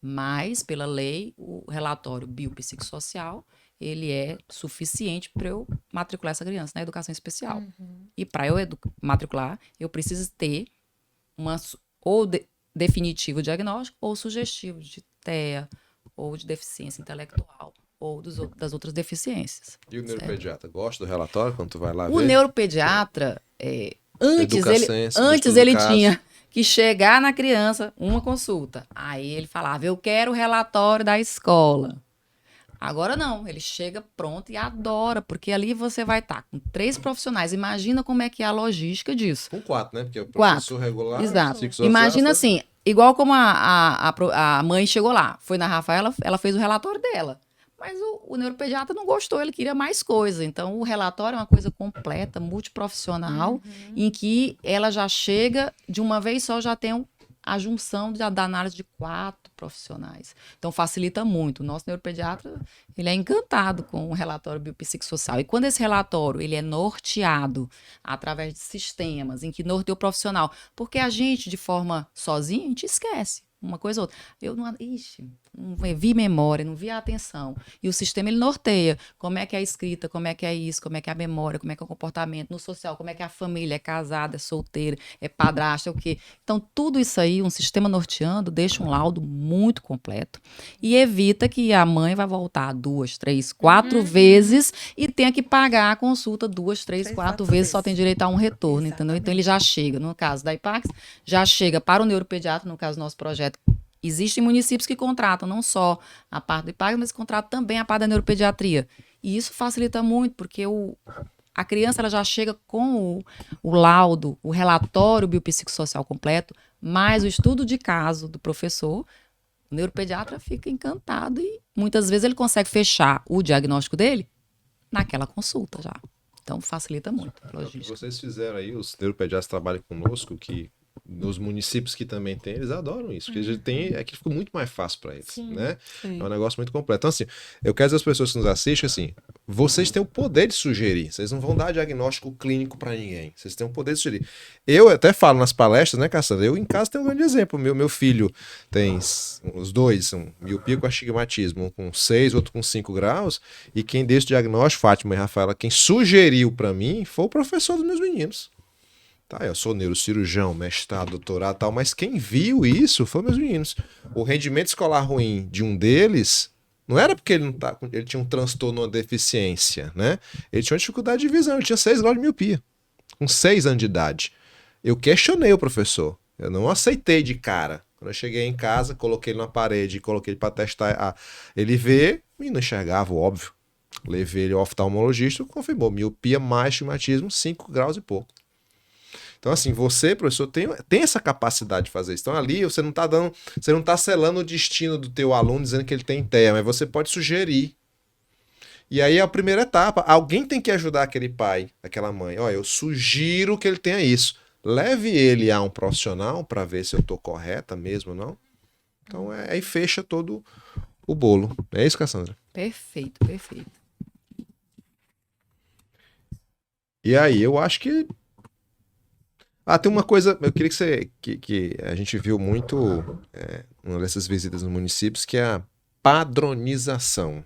mas, pela lei, o relatório biopsicossocial, ele é suficiente para eu matricular essa criança na educação especial. E para eu matricular, eu preciso ter definitivo diagnóstico ou sugestivo de TEA, ou de deficiência intelectual, ou das outras deficiências. E o neuropediatra gosta do relatório quando tu vai lá ver? O neuropediatra, antes ele tinha que chegar na criança, uma consulta. Aí ele falava, eu quero o relatório da escola. Agora não, ele chega pronto e adora, porque ali você vai estar com 3 profissionais. Imagina como é que é a logística disso. Com 4, né? Porque o professor regular... Exato. Imagina assim, igual como a mãe chegou lá, foi na Rafaela, ela fez o relatório dela. Mas o neuropediatra não gostou, ele queria mais coisa. Então, o relatório é uma coisa completa, multiprofissional, em que ela já chega, de uma vez só, já tem a junção da análise de 4 profissionais. Então, facilita muito. O nosso neuropediatra, ele é encantado com o relatório biopsicossocial. E quando esse relatório ele é norteado através de sistemas, em que norteia o profissional, porque a gente, de forma sozinha, a gente esquece. uma coisa ou outra. Eu não vi memória, não vi a atenção. E o sistema, ele norteia como é que é a escrita, como é que é isso, como é que é a memória, como é que é o comportamento no social, como é que é a família, é casada, é solteira, é padrasta, é o quê. Então, tudo isso aí, um sistema norteando, deixa um laudo muito completo e evita que a mãe vai voltar 2, 3, 4 vezes e tenha que pagar a consulta 2, 3, 4 vezes, só tem direito a um retorno, entendeu? Então, ele já chega, no caso da IPAX, já chega para o neuropediatra, no caso do nosso projeto. Existem municípios que contratam não só a parte do IPAX, mas contratam também a parte da neuropediatria. E isso facilita muito, porque a criança ela já chega com o laudo, o relatório biopsicossocial completo, mais o estudo de caso do professor. O neuropediatra fica encantado e muitas vezes ele consegue fechar o diagnóstico dele naquela consulta já. Então facilita muito a O que logística. vocês fizeram aí, os neuropediatras trabalham conosco, que nos municípios que também tem, eles adoram isso, porque a gente tem, é que ficou muito mais fácil para eles, Sim. né? Sim. É um negócio muito completo. Então, assim, eu quero dizer às pessoas que nos assistem, assim, vocês têm o poder de sugerir, vocês não vão dar diagnóstico clínico para ninguém, vocês têm o poder de sugerir. Eu até falo nas palestras, né, Cassandra? Eu em casa tenho um grande exemplo, meu filho tem os dois, miopia com astigmatismo, um com 6, outro com 5 graus, e quem deu esse diagnóstico, Fátima e Rafaela, quem sugeriu para mim foi o professor dos meus meninos. Tá, eu sou neurocirurgião, mestrado, doutorado e tal, mas quem viu isso foi meus meninos. O rendimento escolar ruim de um deles não era porque ele tinha um transtorno, uma deficiência, né? Ele tinha uma dificuldade de visão, ele tinha 6 graus de miopia, com 6 anos de idade. Eu questionei o professor, eu não aceitei de cara. Quando eu cheguei em casa, coloquei ele na parede, coloquei ele para testar ele ver e não enxergava, óbvio. Levei ele ao oftalmologista, confirmou miopia mais astigmatismo, 5 graus e pouco. Então, assim, você, professor, tem essa capacidade de fazer isso. Então, ali você não está selando o destino do teu aluno dizendo que ele tem TEA, mas você pode sugerir. E aí, a primeira etapa, alguém tem que ajudar aquele pai, aquela mãe. Olha, eu sugiro que ele tenha isso. Leve ele a um profissional para ver se eu estou correta mesmo ou não. Então, aí fecha todo o bolo. É isso, Cassandra? Perfeito, perfeito. E aí, eu acho que tem uma coisa, eu queria que a gente viu muito uma dessas visitas nos municípios, que é a padronização,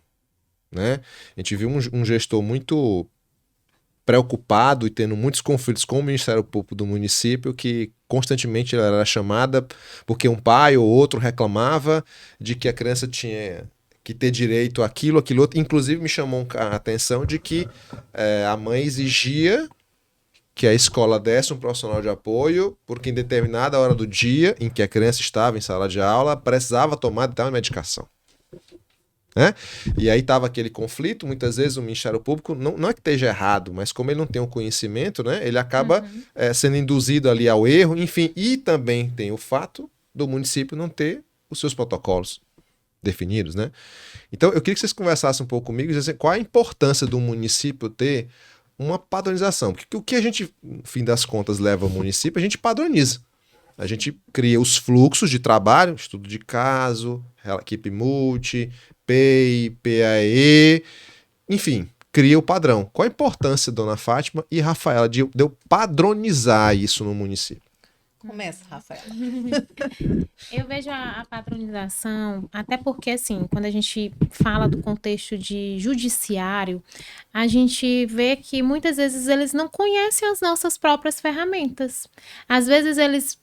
né? A gente viu um gestor muito preocupado e tendo muitos conflitos com o Ministério Público do município, que constantemente ela era chamada porque um pai ou outro reclamava de que a criança tinha que ter direito àquilo, aquilo outro. Inclusive me chamou a atenção de que a mãe exigia que a escola desse um profissional de apoio, porque em determinada hora do dia em que a criança estava em sala de aula, precisava tomar uma medicação. Né? E aí estava aquele conflito, muitas vezes o Ministério Público, não é que esteja errado, mas como ele não tem o conhecimento, né, ele acaba sendo induzido ali ao erro, enfim, e também tem o fato do município não ter os seus protocolos definidos, né? Então eu queria que vocês conversassem um pouco comigo e dissessem qual a importância do município ter uma padronização, porque o que a gente, no fim das contas, leva ao município, a gente padroniza. A gente cria os fluxos de trabalho, estudo de caso, equipe multi, PEI, PAE, enfim, cria o padrão. Qual a importância, dona Fátima e Rafaela, de eu padronizar isso no município? Começa, Rafaela. Eu vejo a padronização, até porque, assim, quando a gente fala do contexto de judiciário, a gente vê que muitas vezes eles não conhecem as nossas próprias ferramentas. Às vezes eles,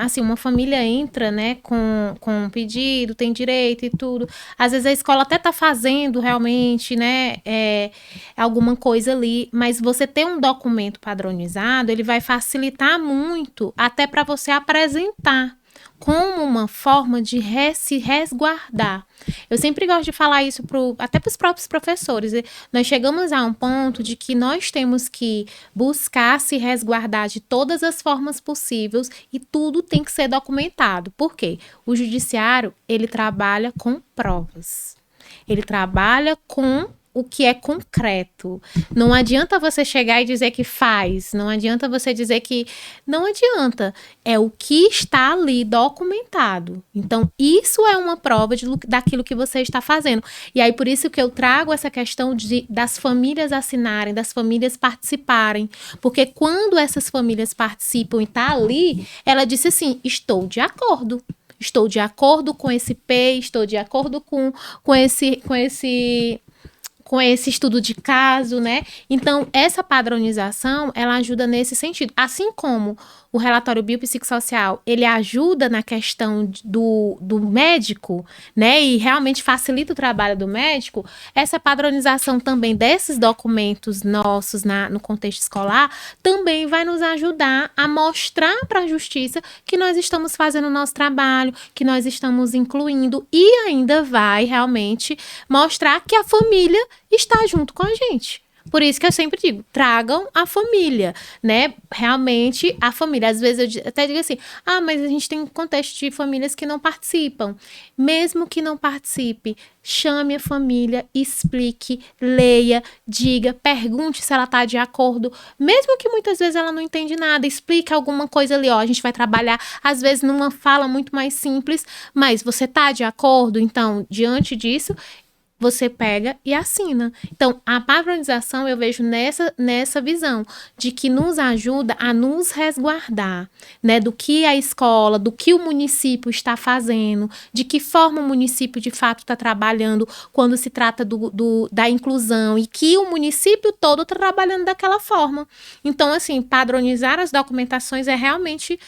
assim, uma família entra, né, com um pedido, tem direito e tudo. Às vezes a escola até tá fazendo realmente, né, alguma coisa ali, mas você ter um documento padronizado, ele vai facilitar muito até para você apresentar como uma forma de se resguardar. Eu sempre gosto de falar isso até para os próprios professores. Nós chegamos a um ponto de que nós temos que buscar se resguardar de todas as formas possíveis e tudo tem que ser documentado. Por quê? O judiciário, ele trabalha com provas. Ele trabalha com o que é concreto. Não adianta você chegar e dizer que faz, não adianta você dizer que... Não adianta. É o que está ali documentado. Então, isso é uma prova daquilo que você está fazendo. E aí, por isso que eu trago essa questão das famílias assinarem, das famílias participarem. Porque quando essas famílias participam e está ali, ela disse assim, estou de acordo. estou de acordo com esse PEI, estou de acordo com esse estudo de caso, né? Então, essa padronização, ela ajuda nesse sentido. Assim como o relatório biopsicossocial, ele ajuda na questão do médico, né? E realmente facilita o trabalho do médico, essa padronização também desses documentos nossos no contexto escolar também vai nos ajudar a mostrar para a justiça que nós estamos fazendo o nosso trabalho, que nós estamos incluindo e ainda vai realmente mostrar que a família está junto com a gente. Por isso que eu sempre digo, tragam a família, né? Realmente a família. Às vezes eu até digo assim, mas a gente tem um contexto de famílias que não participam. Mesmo que não participe, chame a família, explique, leia, diga, pergunte se ela está de acordo. Mesmo que muitas vezes ela não entende nada, explique alguma coisa ali, a gente vai trabalhar, às vezes numa fala muito mais simples, mas você está de acordo? Então, diante disso, você pega e assina. Então, a padronização eu vejo nessa visão de que nos ajuda a nos resguardar, né, do que a escola, do que o município está fazendo, de que forma o município de fato está trabalhando quando se trata da inclusão e que o município todo está trabalhando daquela forma. Então, assim, padronizar as documentações realmente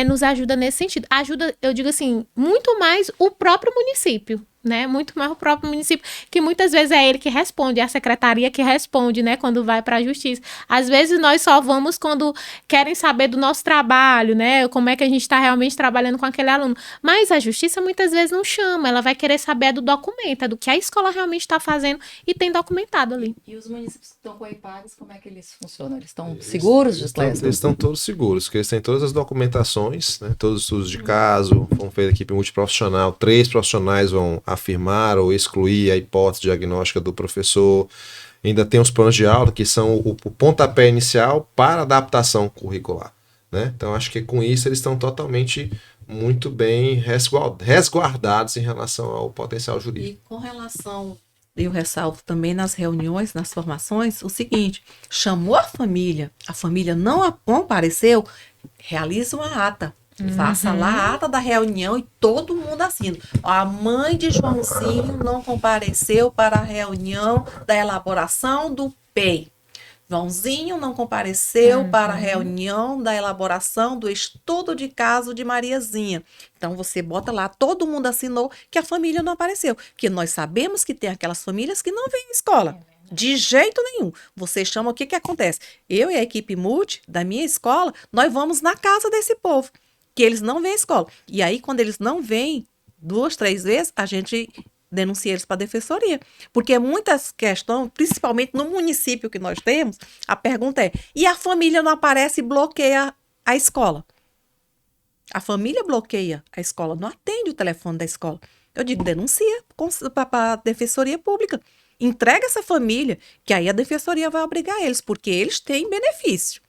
nos ajuda nesse sentido. Ajuda, eu digo assim, muito mais o próprio município, né, muito mais o próprio município, que muitas vezes é ele que responde, é a secretaria que responde, né, quando vai para a justiça. Às vezes nós só vamos quando querem saber do nosso trabalho, né, como é que a gente está realmente trabalhando com aquele aluno, mas a justiça muitas vezes não chama, ela vai querer saber do documento, do que a escola realmente está fazendo e tem documentado ali. E os municípios que estão com EIPAGs, como é que eles funcionam? Eles estão seguros, Gislésio? Eles estão todos seguros, porque eles têm todas as documentações, né, todos os estudos de caso, vão feita equipe multiprofissional, 3 profissionais vão afirmar ou excluir a hipótese diagnóstica do professor. Ainda tem os planos de aula, que são o pontapé inicial para adaptação curricular, né? Então, acho que com isso eles estão totalmente muito bem resguardados em relação ao potencial jurídico. E com relação, eu ressalto também nas reuniões, nas formações, o seguinte, chamou a família não compareceu, realiza uma ata. Faça lá a ata da reunião e todo mundo assina. A mãe de Joãozinho não compareceu para a reunião da elaboração do PEI. Joãozinho não compareceu para a reunião da elaboração do estudo de caso de Mariazinha. Então, você bota lá, todo mundo assinou que a família não apareceu. Porque nós sabemos que tem aquelas famílias que não vêm à escola. De jeito nenhum. Você chama, o que acontece? Eu e a equipe multi da minha escola, nós vamos na casa desse povo. Que eles não vêm à escola. E aí, quando eles não vêm 2, 3 vezes, a gente denuncia eles para a defensoria. Porque muitas questões, principalmente no município que nós temos, a pergunta é, e a família não aparece e bloqueia a escola? A família bloqueia a escola, não atende o telefone da escola. Eu digo, denuncia para a defensoria pública. Entrega essa família, que aí a defensoria vai obrigar eles, porque eles têm benefício.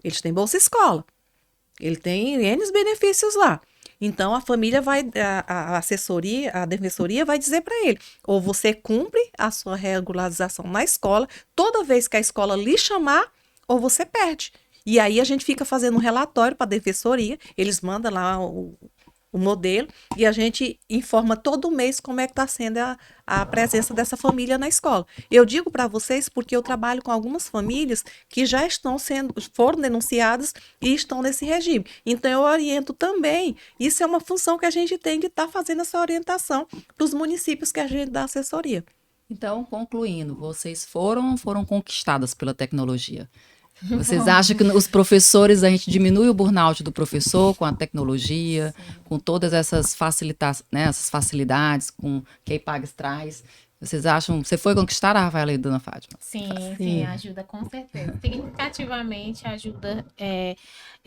Eles têm bolsa escola. Ele tem N benefícios lá. Então, a família vai, a assessoria, a defensoria vai dizer para ele, ou você cumpre a sua regularização na escola, toda vez que a escola lhe chamar, ou você perde. E aí, a gente fica fazendo um relatório para a defensoria, eles mandam lá o modelo, e a gente informa todo mês como é que está sendo a presença dessa família na escola. Eu digo para vocês porque eu trabalho com algumas famílias que já foram denunciadas e estão nesse regime. Então, eu oriento também. Isso é uma função que a gente tem de estar fazendo essa orientação para os municípios que a gente dá assessoria. Então, concluindo, vocês foram conquistadas pela tecnologia. Vocês acham que os professores, a gente diminui o burnout do professor com a tecnologia, com todas essas facilidades que a EIPAGs traz? Vocês acham, você foi conquistar a Rafaela e a Dona Fátima? Sim, ajuda com certeza. Significativamente ajuda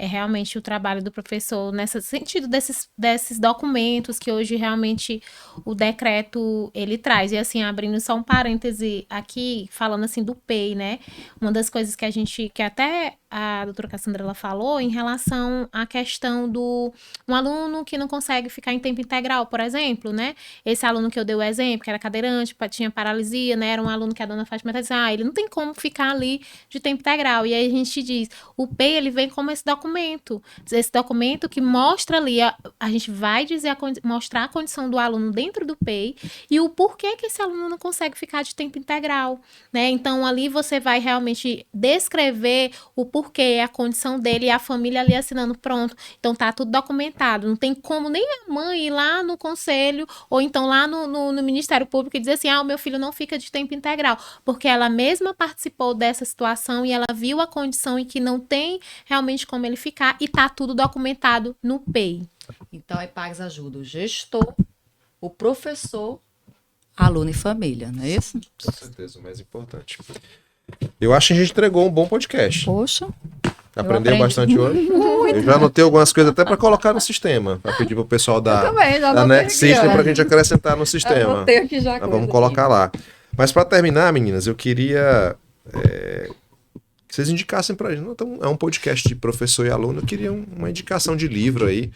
realmente o trabalho do professor nesse sentido desses documentos que hoje realmente o decreto ele traz. E assim, abrindo só um parêntese aqui, falando assim do PEI, né? Uma das coisas que até a doutora Cassandra ela falou em relação à questão do um aluno que não consegue ficar em tempo integral, por exemplo, né? Esse aluno que eu dei o exemplo, que era cadeirante, tinha paralisia, né? Era um aluno que a dona Fátima disse, ele não tem como ficar ali de tempo integral. E aí a gente diz, o PEI, ele vem como esse documento documento. Esse documento que mostra ali, a gente vai dizer, mostrar a condição do aluno dentro do PEI e o porquê que esse aluno não consegue ficar de tempo integral, né? Então, ali você vai realmente descrever o porquê, a condição dele e a família ali assinando, pronto. Então, tá tudo documentado. Não tem como nem a mãe ir lá no conselho ou então lá no Ministério Público e dizer assim, o meu filho não fica de tempo integral, porque ela mesma participou dessa situação e ela viu a condição em que não tem realmente como ele ficar e tá tudo documentado no PEI. Então, a IPAGS ajuda o gestor, o professor, aluno e família, não é isso? Com certeza, o mais importante. Eu acho que a gente entregou um bom podcast. Poxa. Aprendeu aprendi bastante hoje. Eu já anotei algumas coisas até para colocar no sistema. Para pedir pro pessoal da Next System para a gente acrescentar no sistema. Anotei aqui já Mas vamos colocar lá. Mas para terminar, meninas, eu queria que vocês indicassem para a gente. Então, é um podcast de professor e aluno. Eu queria uma indicação de livro aí.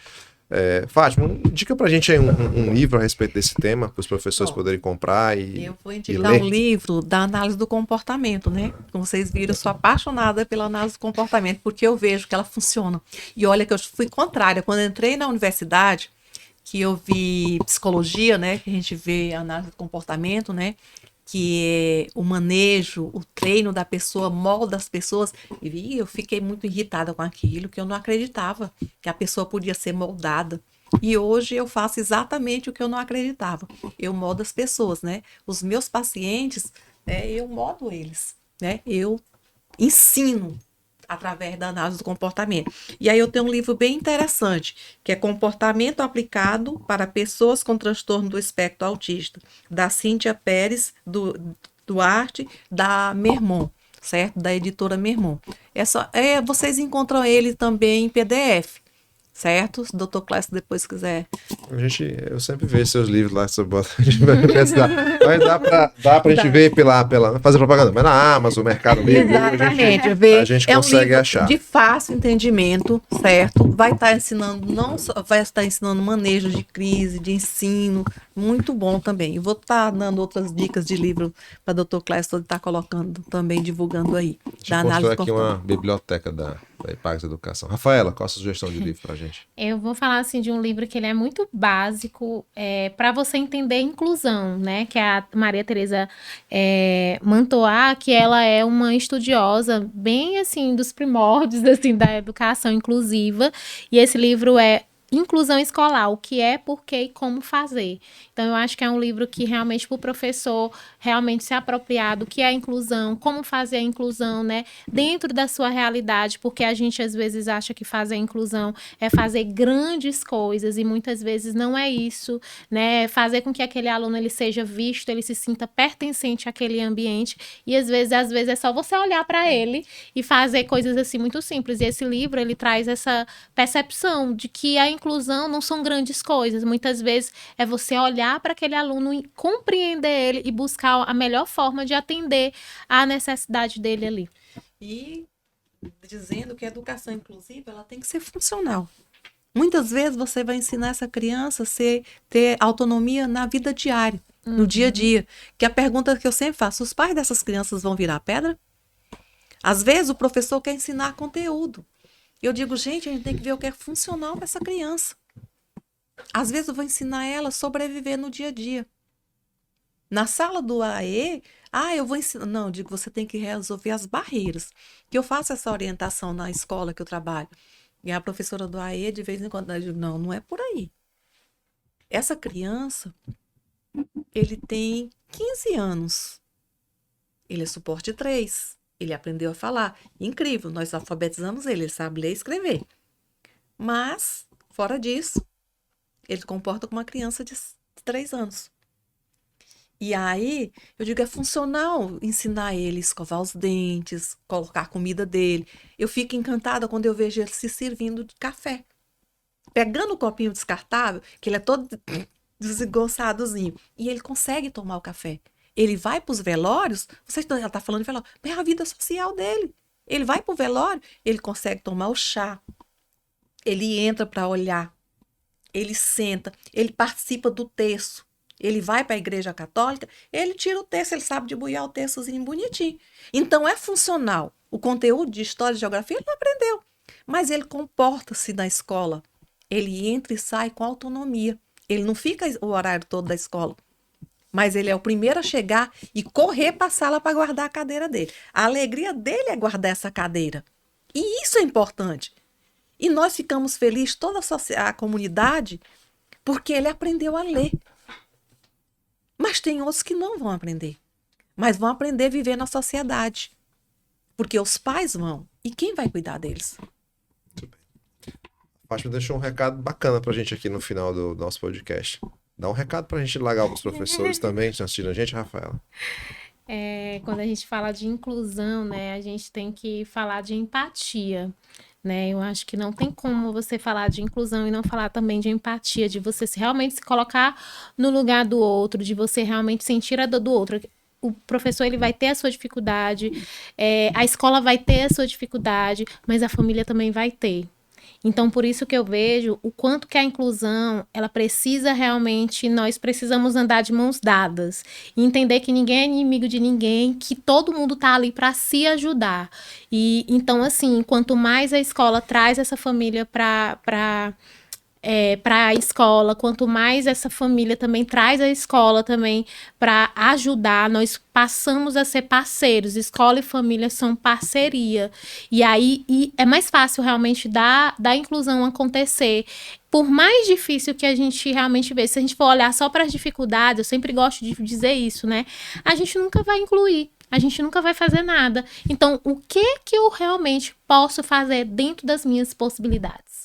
Fátima, indica pra gente aí um livro a respeito desse tema, para os professores poderem comprar e eu vou indicar um livro da análise do comportamento, né? Como vocês viram, eu sou apaixonada pela análise do comportamento, porque eu vejo que ela funciona. E olha que eu fui contrária. Quando eu entrei na universidade, que eu vi psicologia, né? Que a gente vê a análise do comportamento, né? Que é o manejo, o treino da pessoa, molda as pessoas. E eu fiquei muito irritada com aquilo, que eu não acreditava que a pessoa podia ser moldada. E hoje eu faço exatamente o que eu não acreditava. Eu moldo as pessoas, né? Os meus pacientes, eu moldo eles, né? Eu ensino através da análise do comportamento. E aí eu tenho um livro bem interessante, que é Comportamento Aplicado para Pessoas com Transtorno do Espectro Autista, da Cíntia Pérez Duarte, da Mermon, certo? Da editora Mermon. Vocês encontram ele também em PDF, certo? Se o Dr. Clécio depois quiser. Eu sempre vejo seus livros lá, mas dá pra gente ver pela fazer propaganda, mas na Amazon, Mercado Livre, exatamente, a gente consegue livro achar. De fácil entendimento, certo? Vai estar ensinando vai estar ensinando manejo de crise, de ensino, muito bom também. Eu vou estar dando outras dicas de livro para o Dr. Clécio estar colocando também, divulgando aí. Da análise aqui uma biblioteca da IPAGS Educação. Rafaela, qual a sugestão de livro pra gente? Eu vou falar assim de um livro que ele é muito básico para você entender inclusão, né? Que é a Maria Teresa Mantoá, que ela é uma estudiosa bem assim dos primórdios assim da educação inclusiva, e esse livro é Inclusão Escolar, o que é, por que e como fazer. Então, eu acho que é um livro que realmente para o professor realmente se apropriar do que é a inclusão, como fazer a inclusão, né, dentro da sua realidade, porque a gente às vezes acha que fazer a inclusão é fazer grandes coisas e muitas vezes não é isso, né, fazer com que aquele aluno ele seja visto, ele se sinta pertencente àquele ambiente e às vezes é só você olhar para ele e fazer coisas assim muito simples. E esse livro, ele traz essa percepção de que a inclusão não são grandes coisas, muitas vezes é você olhar para aquele aluno e compreender ele e buscar a melhor forma de atender à necessidade dele ali. E dizendo que a educação inclusiva ela tem que ser funcional. Muitas vezes você vai ensinar essa criança a ter autonomia na vida diária, no dia a dia. Que a pergunta que eu sempre faço, os pais dessas crianças vão virar pedra? Às vezes o professor quer ensinar conteúdo. Eu digo, gente, a gente tem que ver o que é funcional para essa criança. Às vezes eu vou ensinar ela a sobreviver no dia a dia. Na sala do AE, eu vou ensinar. Não, eu digo, você tem que resolver as barreiras. Que eu faço essa orientação na escola que eu trabalho. E a professora do AE, de vez em quando, ela diz, não é por aí. Essa criança, ele tem 15 anos. Ele é suporte 3. Ele aprendeu a falar. Incrível, nós alfabetizamos ele sabe ler e escrever. Mas, fora disso, ele comporta como uma criança de 3 anos. E aí, eu digo, é funcional ensinar ele a escovar os dentes, colocar a comida dele. Eu fico encantada quando eu vejo ele se servindo de café. Pegando o copinho descartável, que ele é todo desengonçadozinho, e ele consegue tomar o café. Ele vai para os velórios, ela está falando de velório, mas é a vida social dele. Ele vai para o velório, ele consegue tomar o chá, ele entra para olhar, ele senta, ele participa do terço, ele vai para a igreja católica, ele tira o terço, ele sabe debulhar o terçozinho bonitinho. Então é funcional. O conteúdo de história e geografia ele não aprendeu, Mas ele comporta-se na escola. Ele entra e sai com autonomia. Ele não fica o horário todo da escola. Mas ele é o primeiro a chegar e correr para a sala para guardar a cadeira dele. A alegria dele é guardar essa cadeira. E isso é importante. E nós ficamos felizes, toda a comunidade, porque ele aprendeu a ler. Mas tem outros que não vão aprender. Mas vão aprender a viver na sociedade. Porque os pais vão. E quem vai cuidar deles? Muito bem. A Fátima deixou um recado bacana pra gente aqui no final do nosso podcast. Dá um recado pra gente largar pros professores também, que estão assistindo a gente, Rafaela. Quando a gente fala de inclusão, né, a gente tem que falar de empatia, né? Eu acho que não tem como você falar de inclusão e não falar também de empatia, de você realmente se colocar no lugar do outro, de você realmente sentir a dor do outro. O professor, ele vai ter a sua dificuldade, a escola vai ter a sua dificuldade, mas a família também vai ter. Então, por isso que eu vejo o quanto que a inclusão, ela precisa realmente, nós precisamos andar de mãos dadas. E entender que ninguém é inimigo de ninguém, que todo mundo tá ali para se ajudar. E então, assim, quanto mais a escola traz essa família para a escola, quanto mais essa família também traz a escola também para ajudar, nós passamos a ser parceiros. Escola e família são parceria. E aí é mais fácil realmente da inclusão acontecer. Por mais difícil que a gente realmente vê, se a gente for olhar só para as dificuldades, eu sempre gosto de dizer isso, né? A gente nunca vai incluir. A gente nunca vai fazer nada. Então, o que eu realmente posso fazer dentro das minhas possibilidades?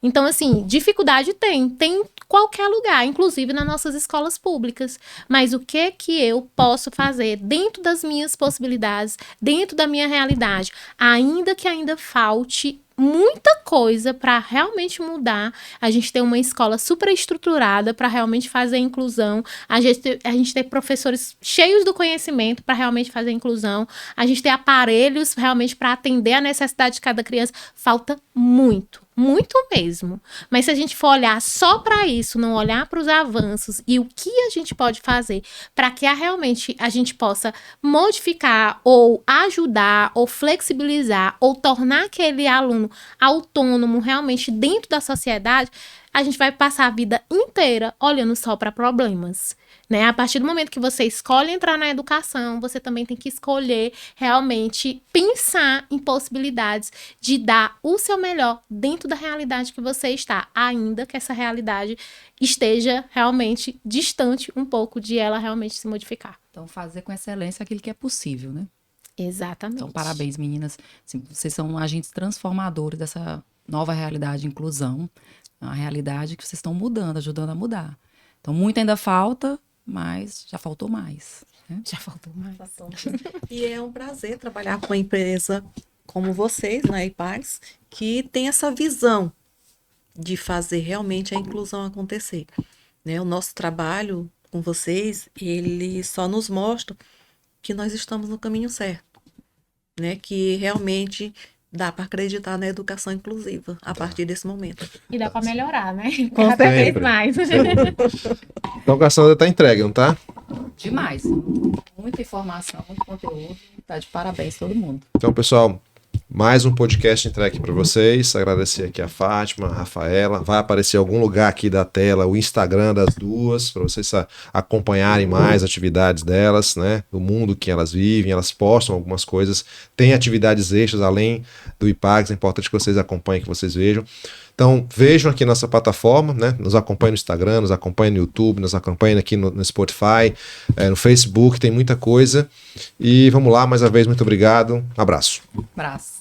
Então, assim, dificuldade tem em qualquer lugar, inclusive nas nossas escolas públicas. Mas o que eu posso fazer dentro das minhas possibilidades, dentro da minha realidade, ainda que ainda falte muita coisa para realmente mudar, a gente ter uma escola super estruturada para realmente fazer a inclusão, a gente ter professores cheios do conhecimento para realmente fazer a inclusão, a gente ter aparelhos realmente para atender a necessidade de cada criança. Falta muito mesmo. Mas se a gente for olhar só para isso, não olhar para os avanços e o que a gente pode fazer para que realmente a gente possa modificar ou ajudar ou flexibilizar ou tornar aquele aluno autônomo realmente dentro da sociedade, a gente vai passar a vida inteira olhando só para problemas, né? A partir do momento que você escolhe entrar na educação, você também tem que escolher realmente pensar em possibilidades de dar o seu melhor dentro da realidade que você está, ainda que essa realidade esteja realmente distante um pouco de ela realmente se modificar. Então, fazer com excelência aquilo que é possível, né? Exatamente. Então, parabéns, meninas. Assim, vocês são agentes transformadores dessa nova realidade de inclusão, uma realidade que vocês estão mudando, ajudando a mudar. Então, muito ainda falta, mas já faltou mais. Né? Já faltou mais. E é um prazer trabalhar com uma empresa como vocês, né, IPAGS, que tem essa visão de fazer realmente a inclusão acontecer. Né? O nosso trabalho com vocês, ele só nos mostra que nós estamos no caminho certo, né? Que realmente dá para acreditar na educação inclusiva a partir desse momento. E dá para melhorar, né? Com Cada vez certeza. mais. Então, a Cassandra tá entregue, não tá? Demais. Muita informação, muito conteúdo. Tá de parabéns todo mundo. Então, pessoal, mais um podcast entregue para vocês. Agradecer aqui a Fátima, a Rafaela. Vai aparecer em algum lugar aqui da tela o Instagram das duas, para vocês acompanharem mais atividades delas, né? Do mundo que elas vivem, elas postam algumas coisas. Tem atividades extras além do IPAGS, é importante que vocês acompanhem, que vocês vejam. Então, vejam aqui nossa plataforma, né? Nos acompanhem no Instagram, nos acompanhem no YouTube, nos acompanhem aqui no Spotify, no Facebook, tem muita coisa. E vamos lá, mais uma vez, muito obrigado. Um abraço. Abraço.